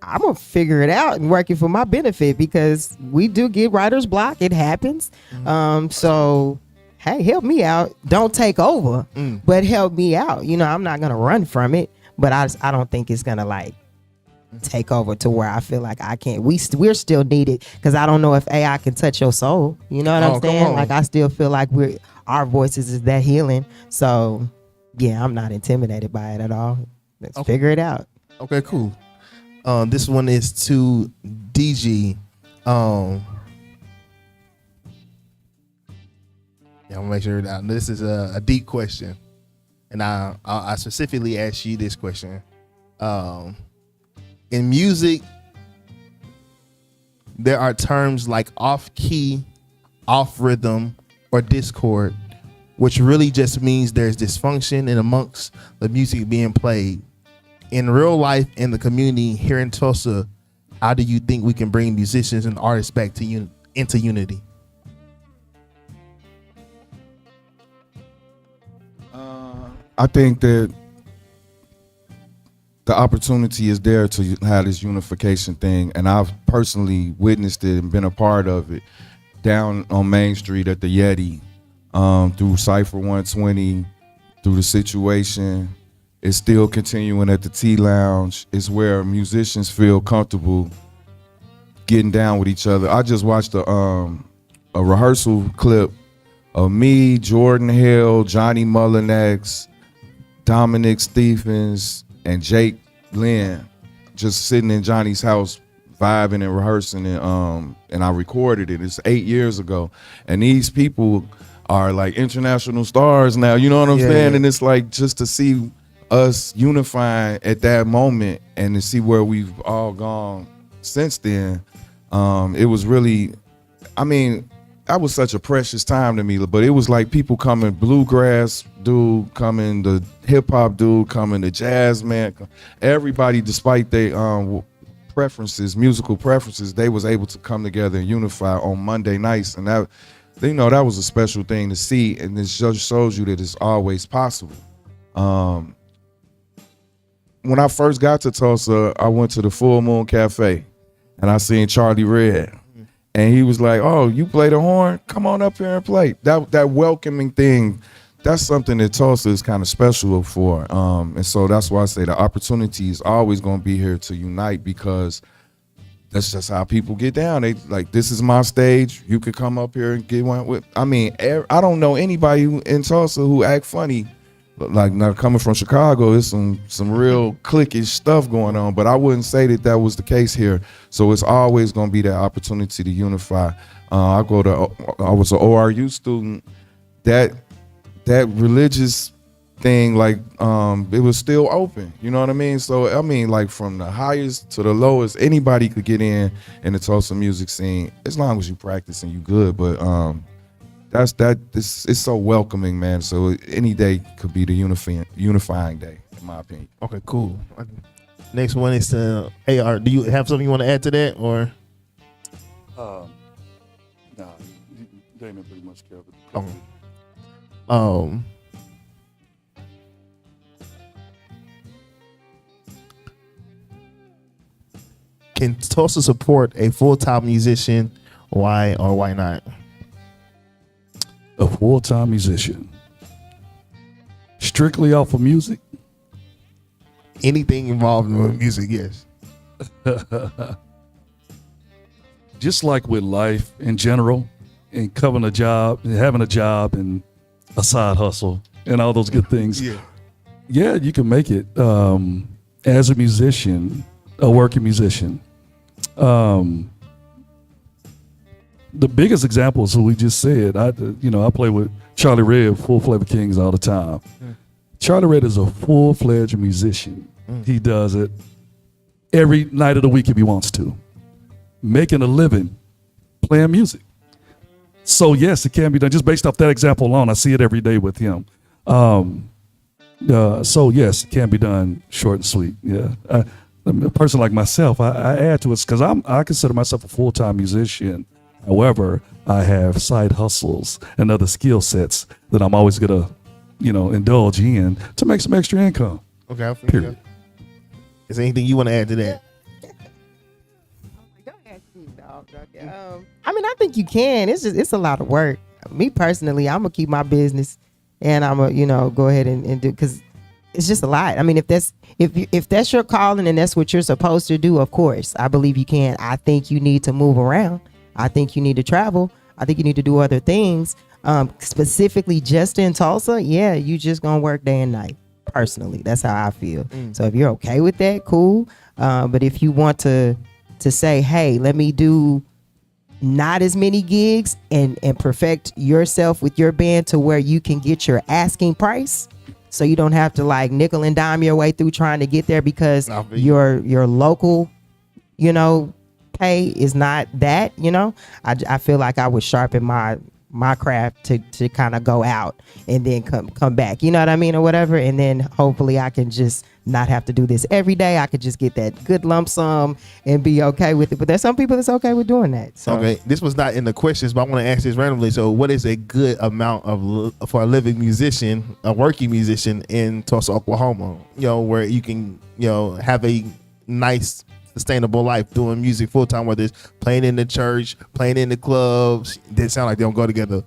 I'm going to figure it out and work it for my benefit, because we do get writer's block. It happens. So, hey, help me out. Don't take over, but help me out. You know, I'm not going to run from it, but I don't think it's going to, like, take over to where I feel like I can't. We're still needed because I don't know if AI can touch your soul. You know what I'm come saying? on. Like I still feel like our voices is that healing. So yeah, I'm not intimidated by it at all. Let's figure it out. Okay, cool. This one is to DG. Yeah, I'm gonna make sure that this is a deep question, and I specifically asked you this question. In music, there are terms like off key, off rhythm, or discord, which really just means there's dysfunction in amongst the music being played. In real life, in the community here in Tulsa, how do you think we can bring musicians and artists back to into unity? I think that the opportunity is there to have this unification thing, and I've personally witnessed it and been a part of it down on Main Street at the Yeti, through Cypher 120, through the situation. It's still continuing at the Tea Lounge. It's where musicians feel comfortable getting down with each other. I just watched a rehearsal clip of me, Jordan Hill, Johnny Mullinex, Dominic Stephens, and Jake Lynn just sitting in Johnny's house vibing and rehearsing, and I recorded it. It's 8 years ago, and these people are like international stars now, you know what I'm saying? Yeah. And it's like just to see us unifying at that moment and to see where we've all gone since then, it was really, I mean, that was such a precious time to me. But it was like people coming, bluegrass dude coming, the hip hop dude coming, the jazz man, everybody, despite their preferences, musical preferences, they was able to come together and unify on Monday nights, and that, you know, that was a special thing to see, and it just shows you that it's always possible. When I first got to Tulsa, I went to the Full Moon Cafe, and I seen Charlie Red. And he was like, "Oh, you play the horn? Come on up here and play." That welcoming thing, that's something that Tulsa is kind of special for. And so that's why I say the opportunity is always going to be here to unite, because that's just how people get down. They like, this is my stage. You could come up here and get one with. I mean, I don't know anybody in Tulsa who act funny. Like, now coming from Chicago, there's some real cliquish stuff going on, but I wouldn't say that was the case here. So it's always going to be that opportunity to unify. I was an ORU student. That religious thing, like, it was still open. You know what I mean? So I mean, like, from the highest to the lowest, anybody could get in the Tulsa music scene as long as you practice and you good. But it's so welcoming, man. So any day could be the unifying day, in my opinion. Okay, cool. Next one is to AR. Do you have something you want to add to that, or? Nah, Damon pretty much covered. Can Tulsa support a full-time musician? Why or why not? A full-time musician, strictly off of music. Anything involved with music, yes. Just like with life in general, and having a job, and a side hustle, and all those good things. Yeah, you can make it as a musician, a working musician. The biggest example is who we just said. I play with Charlie Red, Full Flavor Kings, all the time. Charlie Red is a full-fledged musician. He does it every night of the week if he wants to, making a living playing music. So yes, it can be done just based off that example alone. I see it every day with him. So yes, it can be done short and sweet. Yeah, a person like myself, I add to it because I consider myself a full-time musician. However, I have side hustles and other skill sets that I'm always gonna, indulge in to make some extra income. Okay. Period. Is there anything you want to add to that? Go ahead, dog. I mean, I think you can. It's a lot of work. Me personally, I'm gonna keep my business, and I'm gonna go ahead and do, because it's just a lot. I mean, if that's your calling and that's what you're supposed to do, of course, I believe you can. I think you need to move around. I think you need to travel. I think you need to do other things. Specifically just in Tulsa, yeah, you just gonna work day and night. Personally, that's how I feel. So if you're okay with that, cool. But if you want to say, hey, let me do not as many gigs and perfect yourself with your band to where you can get your asking price, so you don't have to like nickel and dime your way through trying to get there because your local, pay is not that. I feel like I would sharpen my craft to kind of go out and then come back, you know what I mean, or whatever, and then hopefully I can just not have to do this every day. I could just get that good lump sum and be okay with it. But there's some people that's okay with doing that. So. Okay, this was not in the questions, but I want to ask this randomly. So what is a good amount for a living musician, a working musician in Tulsa, Oklahoma, where you can have a nice sustainable life doing music full time, whether it's playing in the church, playing in the clubs? They sound like they don't go together,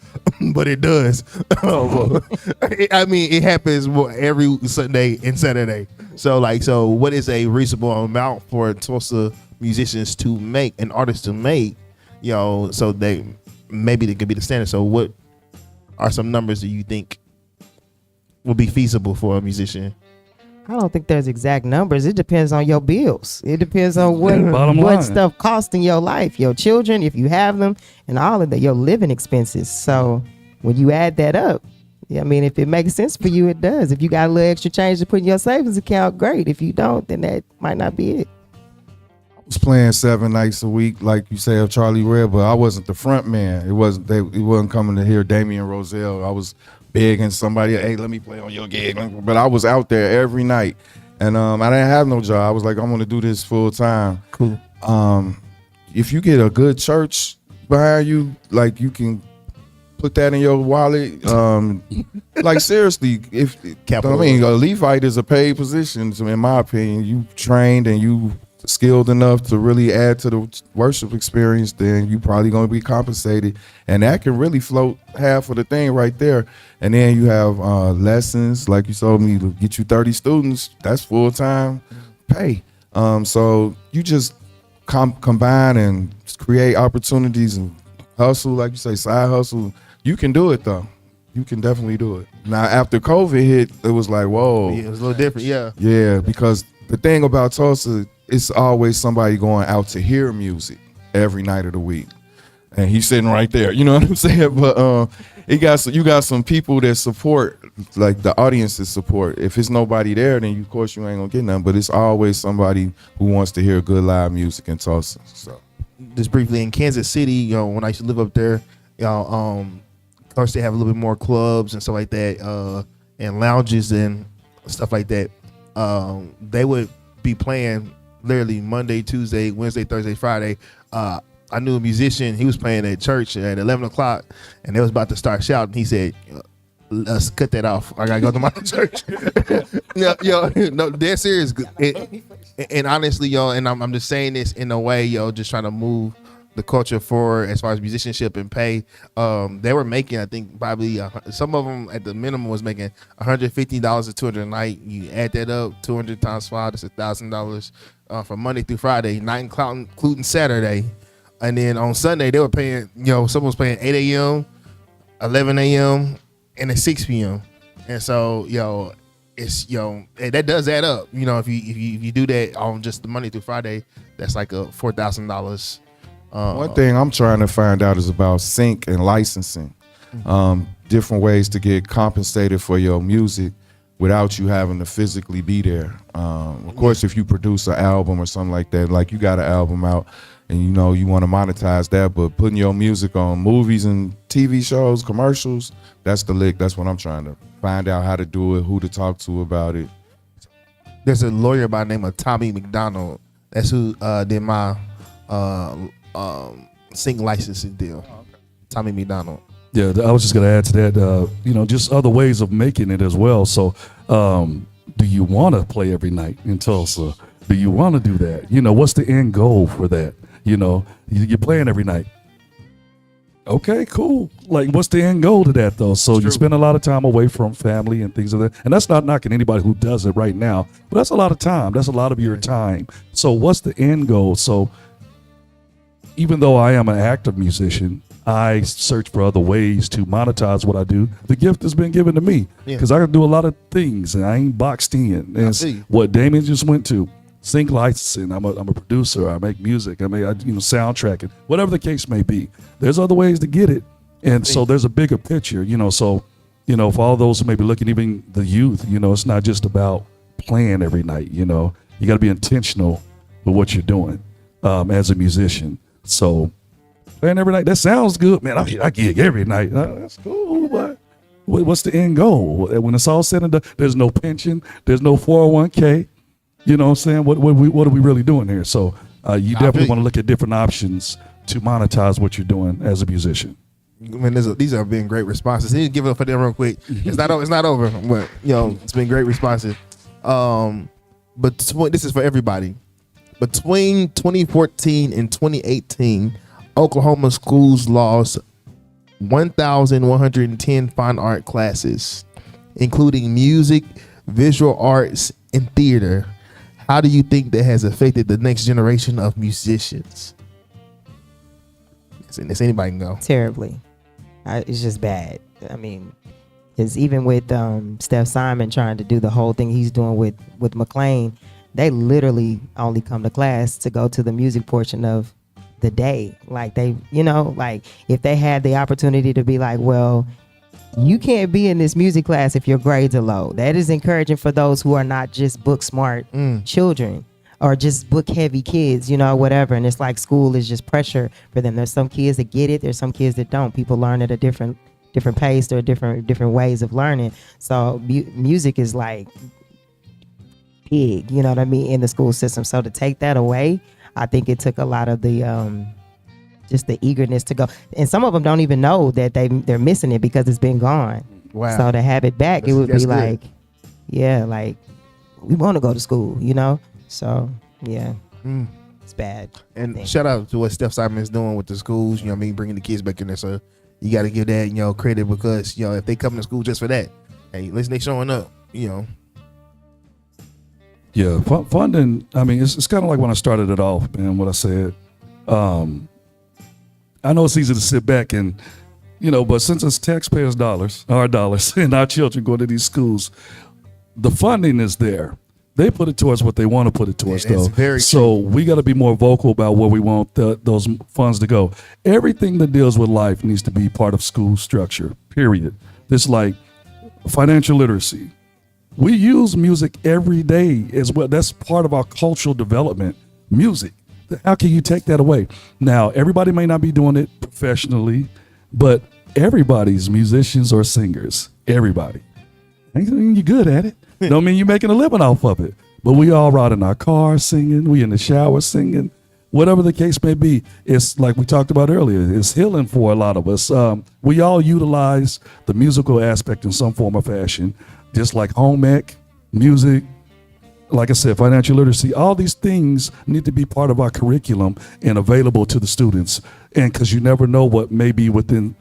but it does. I mean, it happens every Sunday and Saturday. So what is a reasonable amount for Tulsa musicians to make, an artist to make, so they could be the standard? So what are some numbers that you think will be feasible for a musician? I don't think there's exact numbers. It depends on your bills. It depends on what stuff costs in your life, your children, if you have them, and all of that, your living expenses. So when you add that up, I mean, if it makes sense for you, it does. If you got a little extra change to put in your savings account, great. If you don't, then that might not be it. I was playing 7 nights a week, like you say, of Charlie Red, but I wasn't the front man. It wasn't coming to hear Damien Roselle. I was begging somebody, hey, let me play on your gig. But I was out there every night, and I didn't have no job. I was like, I'm gonna do this full time. Cool. If you get a good church behind you, like you can put that in your wallet. Like seriously, a Levite is a paid position. So in my opinion, you trained and you skilled enough to really add to the worship experience, then you probably going to be compensated, and that can really float half of the thing right there. And then you have lessons, like you told me, to get you 30 students. That's full-time pay. So you just combine and create opportunities and hustle, like you say, side hustle. You can do it though. You can definitely do it. Now after COVID hit, it was like, whoa. Yeah, it was a little different. Yeah, because the thing about Tulsa, it's always somebody going out to hear music every night of the week, and he's sitting right there. You know what I'm saying? But you got some people that support, like the audience's support. If it's nobody there, then of course you ain't gonna get nothing. But it's always somebody who wants to hear good live music in Tulsa. So just briefly, in Kansas City, when I used to live up there, of course they have a little bit more clubs and stuff like that, and lounges and stuff like that. They would be playing literally Monday, Tuesday, Wednesday, Thursday, Friday. I knew a musician. He was playing at church at 11 o'clock, and they was about to start shouting. He said, let's cut that off. I got to go to my church. No, they're serious. And honestly, and I'm just saying this in a way, just trying to move the culture forward as far as musicianship and pay. They were making, I think, probably some of them at the minimum was making $150 to $200 a night. You add that up, 200 times 5, that's $1,000 from Monday through Friday, night including Saturday. And then on Sunday they were paying, someone was paying 8 a.m., 11 a.m., and at 6 p.m. And so, it's that does add up. If you do that on just the Monday through Friday, that's like a $4,000. One thing I'm trying to find out is about sync and licensing. Different ways to get compensated for your music without you having to physically be there. Of course, if you produce an album or something like that, like you got an album out and you want to monetize that, but putting your music on movies and TV shows, commercials, that's the lick. That's what I'm trying to find out how to do it, who to talk to about it. There's a lawyer by the name of Tommy McDonald. That's who did my sync licensing deal. Oh, okay. Tommy McDonald. Yeah, I was just going to add to that, just other ways of making it as well. So do you want to play every night in Tulsa? Do you want to do that? What's the end goal for that? You're playing every night. Okay, cool. Like, what's the end goal to that, though? So you spend a lot of time away from family and things of that. And that's not knocking anybody who does it right now, but that's a lot of time. That's a lot of your time. So what's the end goal? So even though I am an active musician, I search for other ways to monetize what I do. The gift has been given to me because I can do a lot of things and I ain't boxed in. And what Damien just went to. Sync licensing. I'm a producer. I make music. I soundtracking. Whatever the case may be. There's other ways to get it, and so there's a bigger picture. So, for all those who may be looking, even the youth, it's not just about playing every night. You got to be intentional with what you're doing as a musician. So, playing every night, that sounds good, man. I gig every night. That's cool, but what's the end goal? When it's all said and done, there's no pension. There's no 401k. You know what I'm saying? What are we really doing here? So you definitely want to look at different options to monetize what you're doing as a musician. I mean, these have been great responses. Give it up for them real quick. It's not over, but it's been great responses. But this is for everybody. Between 2014 and 2018, Oklahoma schools lost 1,110 fine art classes, including music, visual arts, and theater. How do you think that has affected the next generation of musicians? Yes, anybody can go. Terribly. It's just bad. I mean, it's even with Steph Simon trying to do the whole thing he's doing with McLean, they literally only come to class to go to the music portion of the day. Like if they had the opportunity to be like, well, you can't be in this music class if your grades are low. That is encouraging for those who are not just book smart children or just book heavy kids, whatever. And it's like school is just pressure for them. There's some kids that get it. There's some kids that don't. People learn at a different pace or different ways of learning. So music is like big, in the school system. So to take that away, I think it took a lot of the just the eagerness to go, and some of them don't even know that they're missing it because it's been gone. Wow! So to have it back, it would be like, like we want to go to school, So it's bad. And shout out to what Steph Simon is doing with the schools. Bringing the kids back in there. So you got to give that credit because if they come to school just for that, hey, listen, they showing up. Yeah, funding. I mean, it's kind of like when I started it off, man. What I said. I know it's easy to sit back and, but since it's taxpayers' dollars, our dollars, and our children go to these schools, the funding is there. They put it towards what they want to put it towards, though. So we got to be more vocal about where we want those funds to go. Everything that deals with life needs to be part of school structure, period. It's like financial literacy. We use music every day as well. That's part of our cultural development, music. How can you take that away? Now, everybody may not be doing it professionally, but everybody's musicians or singers. Everybody. Ain't mean you're good at it. Don't mean you're making a living off of it. But we all ride in our car singing. We in the shower singing. Whatever the case may be, it's like we talked about earlier. It's healing for a lot of us. We all utilize the musical aspect in some form or fashion, just like home ec, music. Like I said, financial literacy, all these things need to be part of our curriculum and available to the students. And because you never know what may be within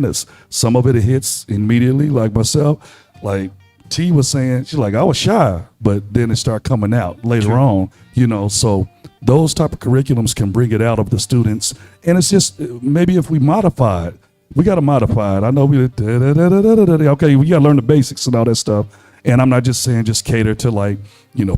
us. Some of it hits immediately, like myself. Like T was saying, she's like, I was shy, but then it started coming out later on, So those type of curriculums can bring it out of the students. And it's just, maybe if we modify it, we got to modify it. I know okay, we got to learn the basics and all that stuff. And I'm not just saying just cater to like,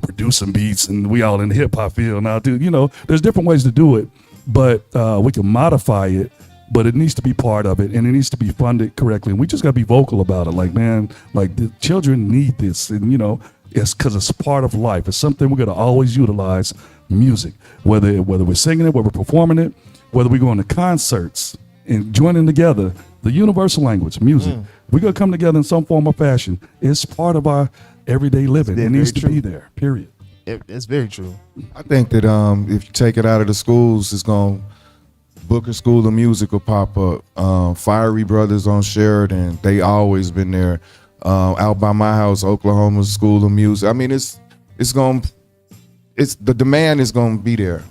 producing beats and we all in the hip hop field now, dude. There's different ways to do it, but we can modify it, but it needs to be part of it and it needs to be funded correctly. And we just got to be vocal about it. Like, man, like the children need this. And, it's because it's part of life. It's something we're going to always utilize, music, whether we're singing it, whether we're performing it, whether we're going to concerts and joining together, the universal language, music. We're going to come together in some form or fashion. It's part of our everyday living. It needs to be there, period. It's very true. I think that if you take it out of the schools, it's going to Booker School of Music will pop up. Fiery Brothers on Sheridan, they always been there. Out by my house, Oklahoma School of Music. I mean, the demand is going to be there.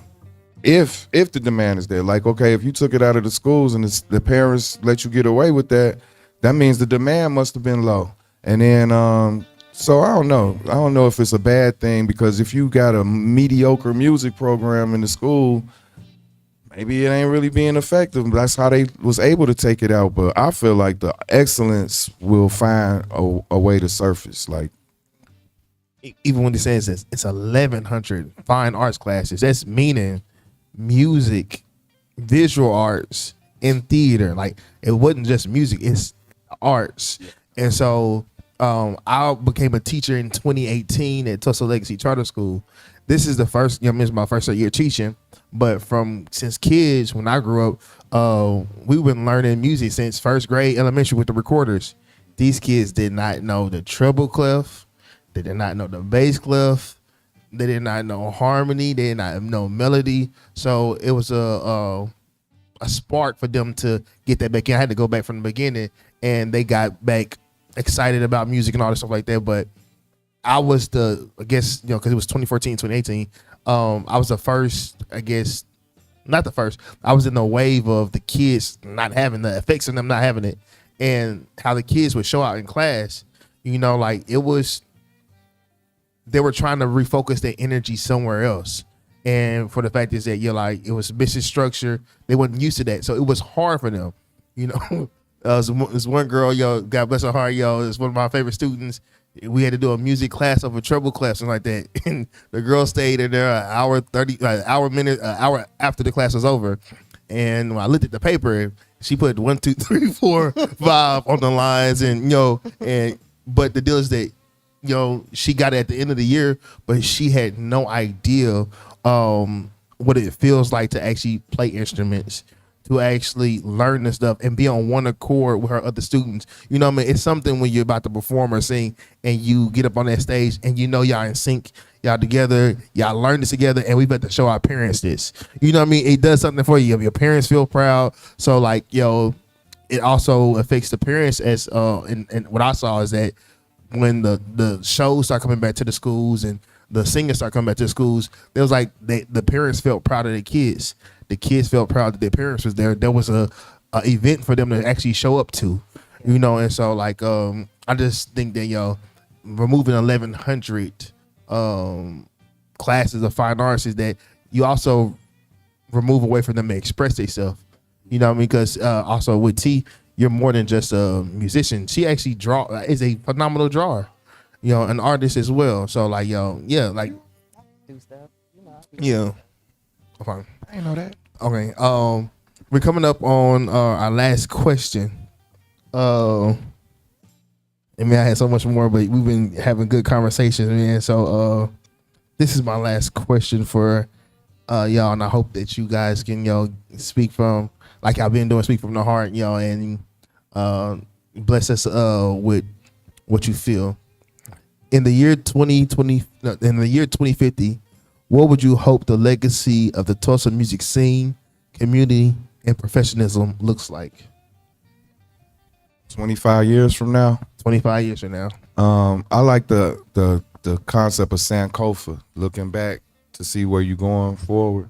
if the demand is there. Like, okay, if you took it out of the schools and the parents let you get away with that, that means the demand must have been low. And then so I don't know if it's a bad thing, because if you got a mediocre music program in the school, maybe it ain't really being effective. That's how they was able to take it out. But I feel like the excellence will find a way to surface. Like, even when it says it's 1,100 fine arts classes, that's meaning music, visual arts, and theater. Like, it wasn't just music, it's arts. And so I became a teacher in 2018 at Tulsa Legacy Charter School. This is the first, this is my first year teaching, but since kids, when I grew up, we've been learning music since first grade elementary with the recorders. These kids did not know the treble clef, they did not know the bass clef, they did not know harmony, they did not know melody. So it was a spark for them to get that back in. I had to go back from the beginning, and they got back excited about music and all this stuff like that. But I was because it was 2014, 2018. I was the first, not the first. I was in the wave of the kids not having the effects of them not having it, and how the kids would show out in class. Like, it was, they were trying to refocus their energy somewhere else. And for the fact is that it was business structure. They wasn't used to that, so it was hard for them. This one girl, God bless her heart, is one of my favorite students. We had to do a music class of a treble class and like that, and the girl stayed in there an hour after the class was over. And when I looked at the paper, she put 1, 2, 3, 4, 5 on the lines, but the deal is that she got it at the end of the year, but she had no idea what it feels like to actually play instruments, to actually learn this stuff and be on one accord with her other students. It's something when you're about to perform or sing and you get up on that stage and y'all in sync, y'all together, y'all learn this together, and we better show our parents this. It does something for you. Your parents feel proud. So it also affects the parents as and what I saw is that when the shows start coming back to the schools and the singers start coming back to the schools, it was like the parents felt proud of their kids. The kids felt proud that their parents was there. There was a event for them to actually show up to, and so I just think that removing 1,100 classes of fine arts is that you also remove away from them to express themselves. Because also with T, you're more than just a musician. She actually is a phenomenal drawer, an artist as well. So Do stuff, Okay. I didn't know that. Okay. We're coming up on our last question. I had so much more, but we've been having good conversations, man. So this is my last question for y'all, and I hope that you guys can speak from, like I've been doing, speak from the heart, and bless us with what you feel. In the year 2050, what would you hope the legacy of the Tulsa music scene, community, and professionalism looks like? 25 years from now. 25 years from now. I like the concept of Sankofa, looking back to see where you're going forward.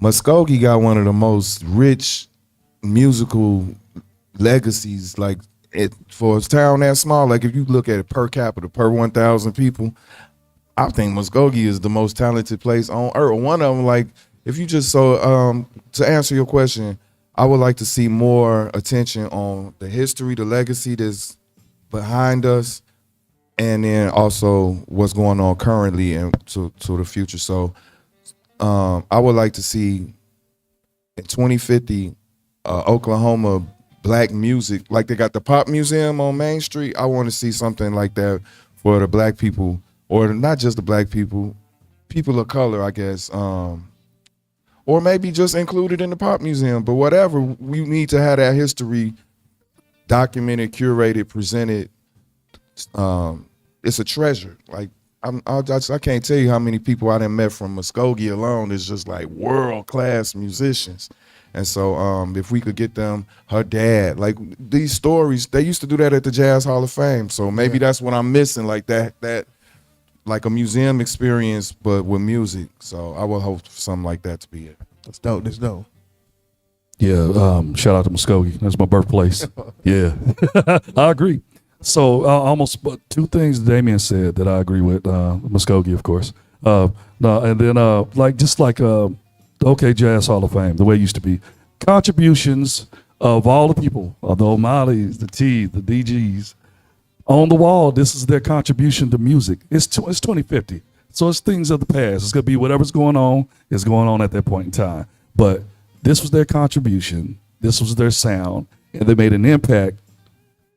Muskogee got one of the most rich musical legacies, for a town that small. Like, if you look at it per capita, per 1,000 people, I think Muskogee is the most talented place on earth. One of them, if you just to answer your question, I would like to see more attention on the history, the legacy that's behind us, and then also what's going on currently and to the future. So I would like to see in 2050 Oklahoma black music, like they got the Pop Museum on Main Street. I want to see something like that for the black people, or not just the black people of color, I guess, or maybe just included in the Pop Museum. But whatever, we need to have that history documented, curated, presented. It's a treasure. I can't tell you how many people I done met from Muskogee alone. It's just world-class musicians. And so if we could get them, her dad, these stories, they used to do that at the Jazz Hall of Fame. So maybe that's what I'm missing, that like a museum experience, but with music. So I would hope for something like that to be it. That's dope. That's dope. Yeah, shout out to Muskogee. That's my birthplace. Yeah, I agree. So almost but two things Damien said that I agree with. Muskogee, of course. No, and then the OK Jazz Hall of Fame, the way it used to be. Contributions of all the people, of the Omaley's, the T, the DGs, on the wall, this is their contribution to music. It's 2050. So it's things of the past. It's going to be whatever's going on is going on at that point in time. But this was their contribution. This was their sound. And they made an impact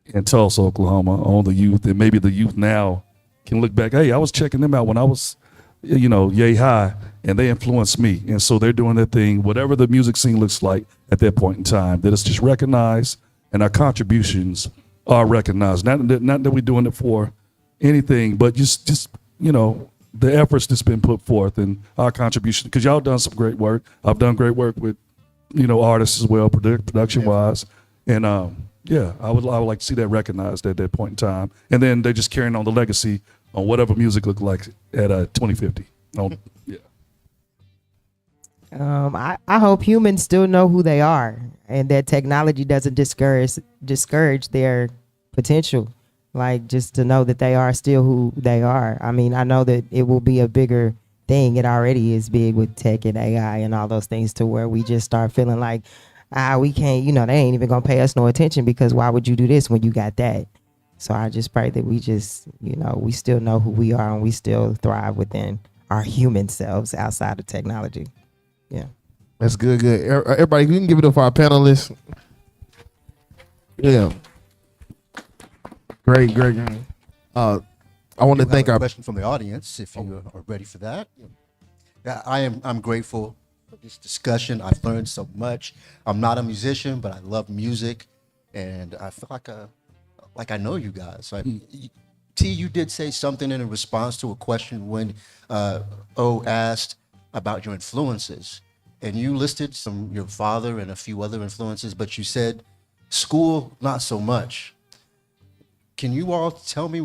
in Tulsa, Oklahoma on the youth. And maybe the youth now can look back, hey, I was checking them out when I was, yay high, and they influenced me. And so they're doing their thing, whatever the music scene looks like at that point in time, that it's just recognized and our contributions are recognized. Not that we're doing it for anything, but just the efforts that's been put forth and our contribution, because y'all done some great work. I've done great work with, artists as well, production wise. And I would like to see that recognized at that point in time. And then they're just carrying on the legacy on whatever music look like at 2050. I hope humans still know who they are, and that technology doesn't discourage their potential. Like, just to know that they are still who they are. I mean, I know that it will be a bigger thing. It already is big with tech and AI and all those things, to where we just start feeling like, we can't, they ain't even gonna pay us no attention, because why would you do this when you got that? So I just pray that we just, we still know who we are, and we still thrive within our human selves outside of technology. Yeah. That's good. Good. Everybody, we can give it up for our panelists. Yeah. Great. I want to thank our question from the audience, if you are ready for that. Yeah, I'm grateful for this discussion. I've learned so much. I'm not a musician, but I love music, and I feel like I know you guys. T, you did say something in response to a question when O asked about your influences, and you listed your father and a few other influences, but you said school, not so much. Can you all tell me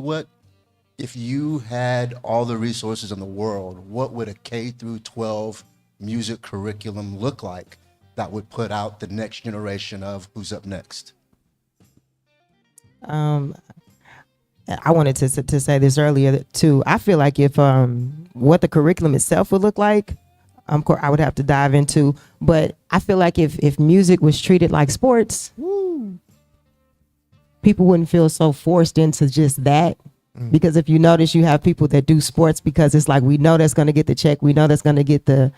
if you had all the resources in the world, what would a K through 12 music curriculum look like that would put out the next generation of who's up next? I wanted to say this earlier too. I feel like if what the curriculum itself would look like, I would have to dive into. But I feel like if music was treated like sports, people wouldn't feel so forced into just that. Because if you notice, you have people that do sports because it's like, we know that's going to get the check, we know that's going to get the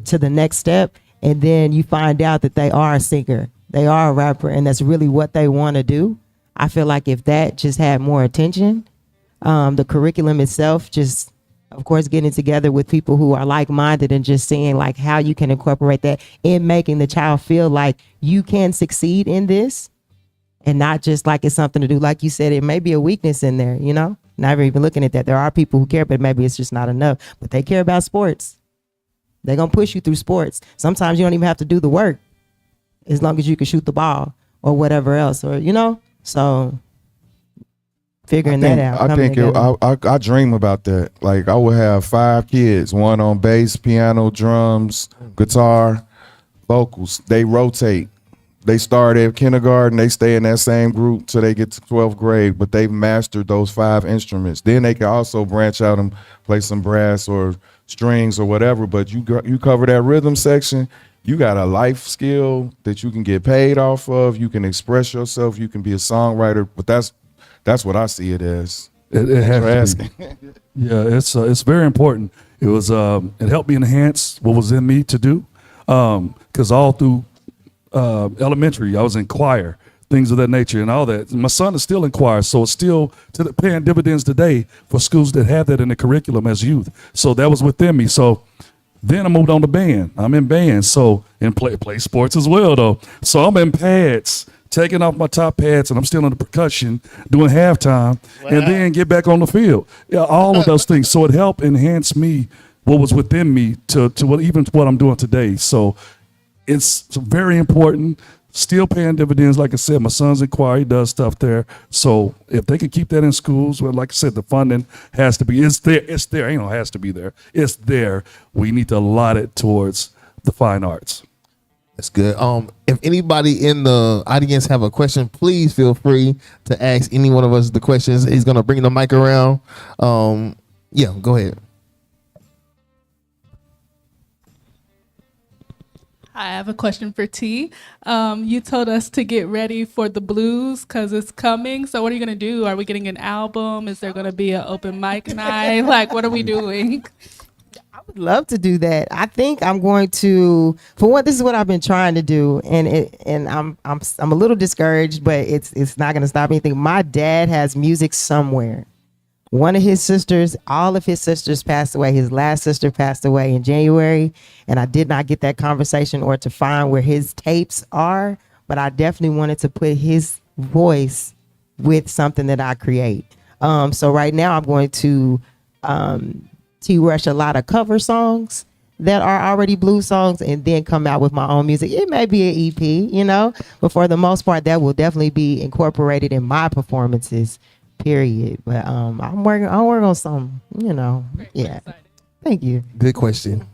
to the next step, and then you find out that they are a singer, they are a rapper, and that's really what they want to do. I feel like if that just had more attention, the curriculum itself, just, of course, getting together with people who are like-minded and just seeing like how you can incorporate that in making the child feel like you can succeed in this, and not just like it's something to do. Like you said, it may be a weakness in there, never even looking at that. There are people who care, but maybe it's just not enough. But they care about sports. They're going to push you through sports. Sometimes you don't even have to do the work, as long as you can shoot the ball or whatever else, or, so figuring that out. I dream about that. Like, I would have 5 kids, one on bass, piano, drums, guitar, vocals. They rotate. They start at kindergarten, they stay in that same group till they get to 12th grade, but they've mastered those 5 instruments. Then they can also branch out and play some brass or strings or whatever, but you cover that rhythm section, you got a life skill that you can get paid off of, you can express yourself, you can be a songwriter, but that's what I see it as. It has to be. Yeah, it's very important. It was it helped me enhance what was in me to do, because all through elementary, I was in choir, things of that nature and all that. My son is still in choir, so it's still paying dividends today for schools that have that in the curriculum as youth. So that was within me. So then I moved on to band. I'm in band, so, and play sports as well though. So I'm in pads, taking off my top pads, and I'm still in the percussion, doing halftime, and then get back on the field. Yeah, all of those things. So it helped enhance me, what was within me, to what I'm doing today. So it's very important still paying dividends. Like I said, my son's in choir, he does stuff there. So if they can keep that in schools, well, like I said, the funding has to be, it's there, ain't no has to be there. It's there. We need to allot it towards the fine arts. That's good. If anybody in the audience have a question, please feel free to ask any one of us the questions. He's gonna bring the mic around. Yeah, go ahead. I have a question for T. You told us to get ready for the blues because it's coming. So what are you going to do? Are we getting an album? Is there going to be an open mic night? Like, what are we doing? I would love to do that. I think I'm going to, for one, this is what I've been trying to do, and I'm a little discouraged, but it's not going to stop anything. My dad has music somewhere. One of his sisters, all of his sisters passed away. His last sister passed away in January, and I did not get that conversation or to find where his tapes are, but I definitely wanted to put his voice with something that I create. So right now I'm going to T-Rush a lot of cover songs that are already blues songs and then come out with my own music. It may be an EP, you know, but for the most part, that will definitely be incorporated in my performances. Period. But I'm working on something, you know. Yeah. Thank you. Good question.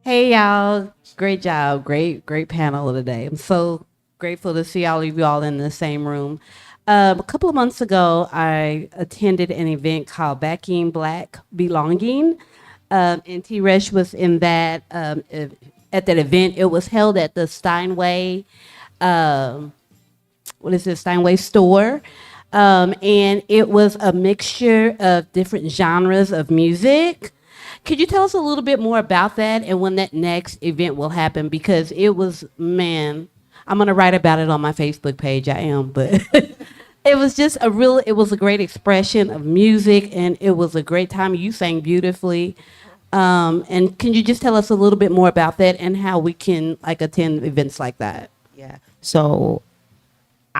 Hey y'all, great job, great panel today. I'm so grateful to see all of you all in the same room. A couple of months ago, I attended an event called Backing Black Belonging, and T-Resh was in that, at that event. It was held at the Steinway, Steinway store. And it was a mixture of different genres of music. Could you tell us a little bit more about that and when that next event will happen? Because it was, man, I'm going to write about it on my Facebook page. I am, but it was just it was a great expression of music, and it was a great time. You sang beautifully. And can you just tell us a little bit more about that and how we can attend events like that? Yeah. So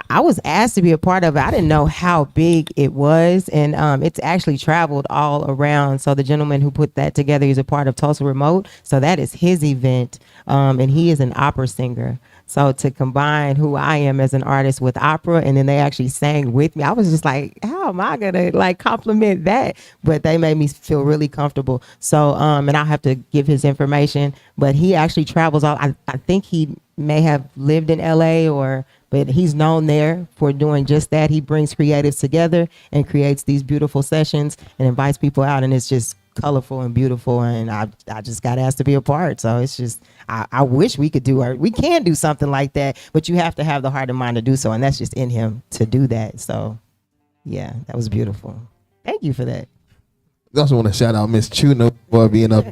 I was asked to be a part of it. I didn't know how big it was, and it's actually traveled all around. So the gentleman who put that together is a part of Tulsa Remote. So that is his event, and he is an opera singer. So to combine who I am as an artist with opera, and then they actually sang with me, I was just like, how am I gonna compliment that? But they made me feel really comfortable. So and I'll have to give his information. But he actually travels all. I think he may have lived in LA but he's known there for doing just that. He brings creatives together and creates these beautiful sessions and invites people out, and it's just colorful and beautiful. And I just got asked to be a part. So it's just, I wish we could we can do something like that, but you have to have the heart and mind to do so. And that's just in him to do that. So yeah, that was beautiful. Thank you for that. I also want to shout out Miss Chuna for being a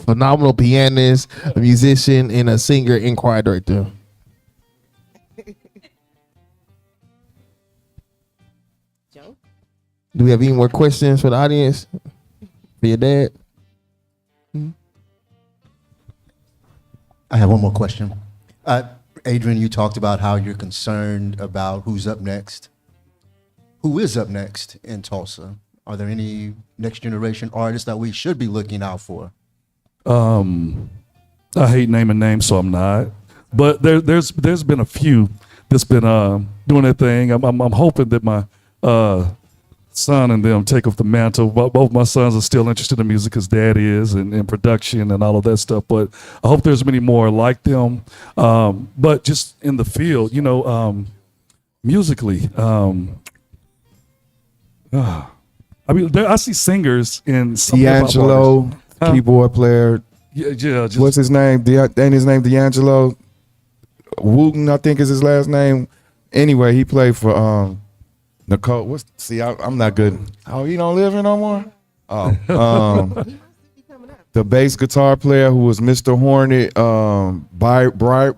phenomenal pianist, a musician, and a singer and choir director. Do we have any more questions for the audience? For your dad? I have one more question. Adrian, you talked about how you're concerned about who's up next. Who is up next in Tulsa? Are there any next generation artists that we should be looking out for? I hate naming names, so I'm not. But there's been a few that's been doing their thing. I'm hoping that my son and them take up the mantle. Both my sons are still interested in music, as dad is, and in production and all of that stuff. But I hope there's many more like them. But just in the field, musically, I mean, I see singers in some D'Angelo, keyboard player. Yeah. What's his name? Ain't his name D'Angelo? Wooten, I think is his last name. Anyway, he played for Nicole. I'm not good. Oh, you don't live here no more? Oh. The bass guitar player who was Mr. Hornet,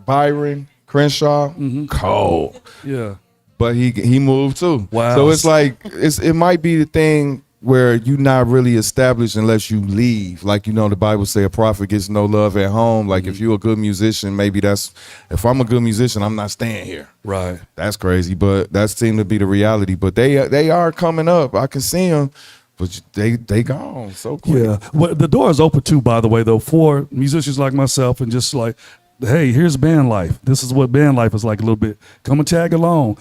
Byron Crenshaw. Mm-hmm. Cold. Yeah. But he moved too. Wow. So it's like it might be the thing where you're not really established unless you leave. Like, the Bible say a prophet gets no love at home. Like, if you're a good musician, maybe if I'm a good musician, I'm not staying here. Right. That's crazy, but that seemed to be the reality. But they are coming up. I can see them, but they gone so quick. Yeah. Well, the door is open too, by the way, though, for musicians like myself and just like hey, here's band life. This is what band life is like a little bit. Come and tag along.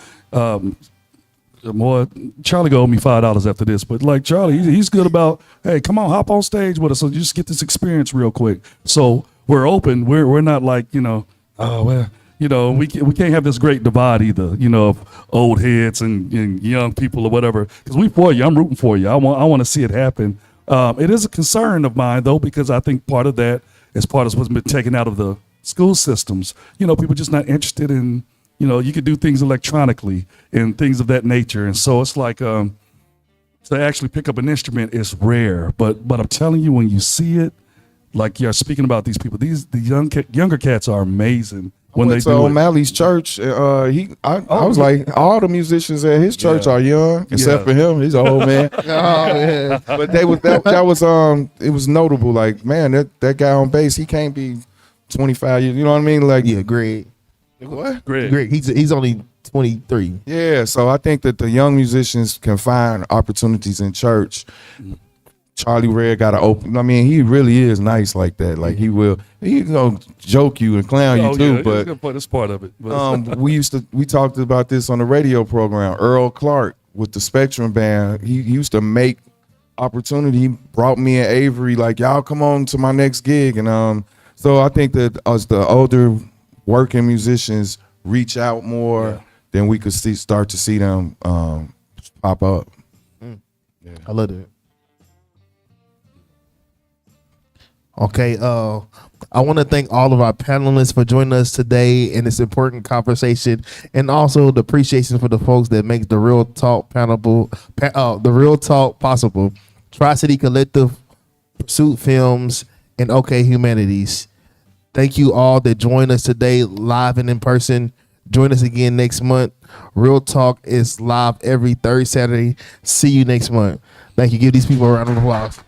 More Charlie owed me $5 after this, but like Charlie, he's good about, hey, come on, hop on stage with us. So just get this experience real quick. So we're open. We're not like, oh well, we can't have this great divide either, of old heads and young people or whatever. Because we for you. I'm rooting for you. I want to see it happen. It is a concern of mine though, because I think part of that is part of what's been taken out of the school systems. People just not interested in. You could do things electronically and things of that nature. And so it's like to actually pick up an instrument is rare. But I'm telling you, when you see it, like you're speaking about these people, the younger cats are amazing when they went to do it. O'Malley's church. I was like, all the musicians at his church are young, except for him. He's an old man. Oh yeah. But that was it was notable. Like, man, that guy on bass, he can't be 25 years. You know what I mean? Like, Yeah, Greg. what? Greg. He's only 23. Yeah, so I think that the young musicians can find opportunities in church. Charlie Red got to open. I mean, he really is nice like that. Like he's gonna joke you and clown you too. But that's part of it. But we talked about this on the radio program. Earl Clark with the Spectrum Band, he used to make opportunity. He brought me and Avery like, y'all come on to my next gig, and so I think that as the older working musicians reach out more, then we could start to see them pop up. I love that. Okay, I want to thank all of our panelists for joining us today in this important conversation, and also the appreciation for the folks that make the Real Talk possible. Tri-City Collective, Pursuit Films, and OK Humanities. Thank you all that joined us today, live and in person. Join us again next month. Real Talk is live every third Saturday. See you next month. Thank you. Give these people a round of applause.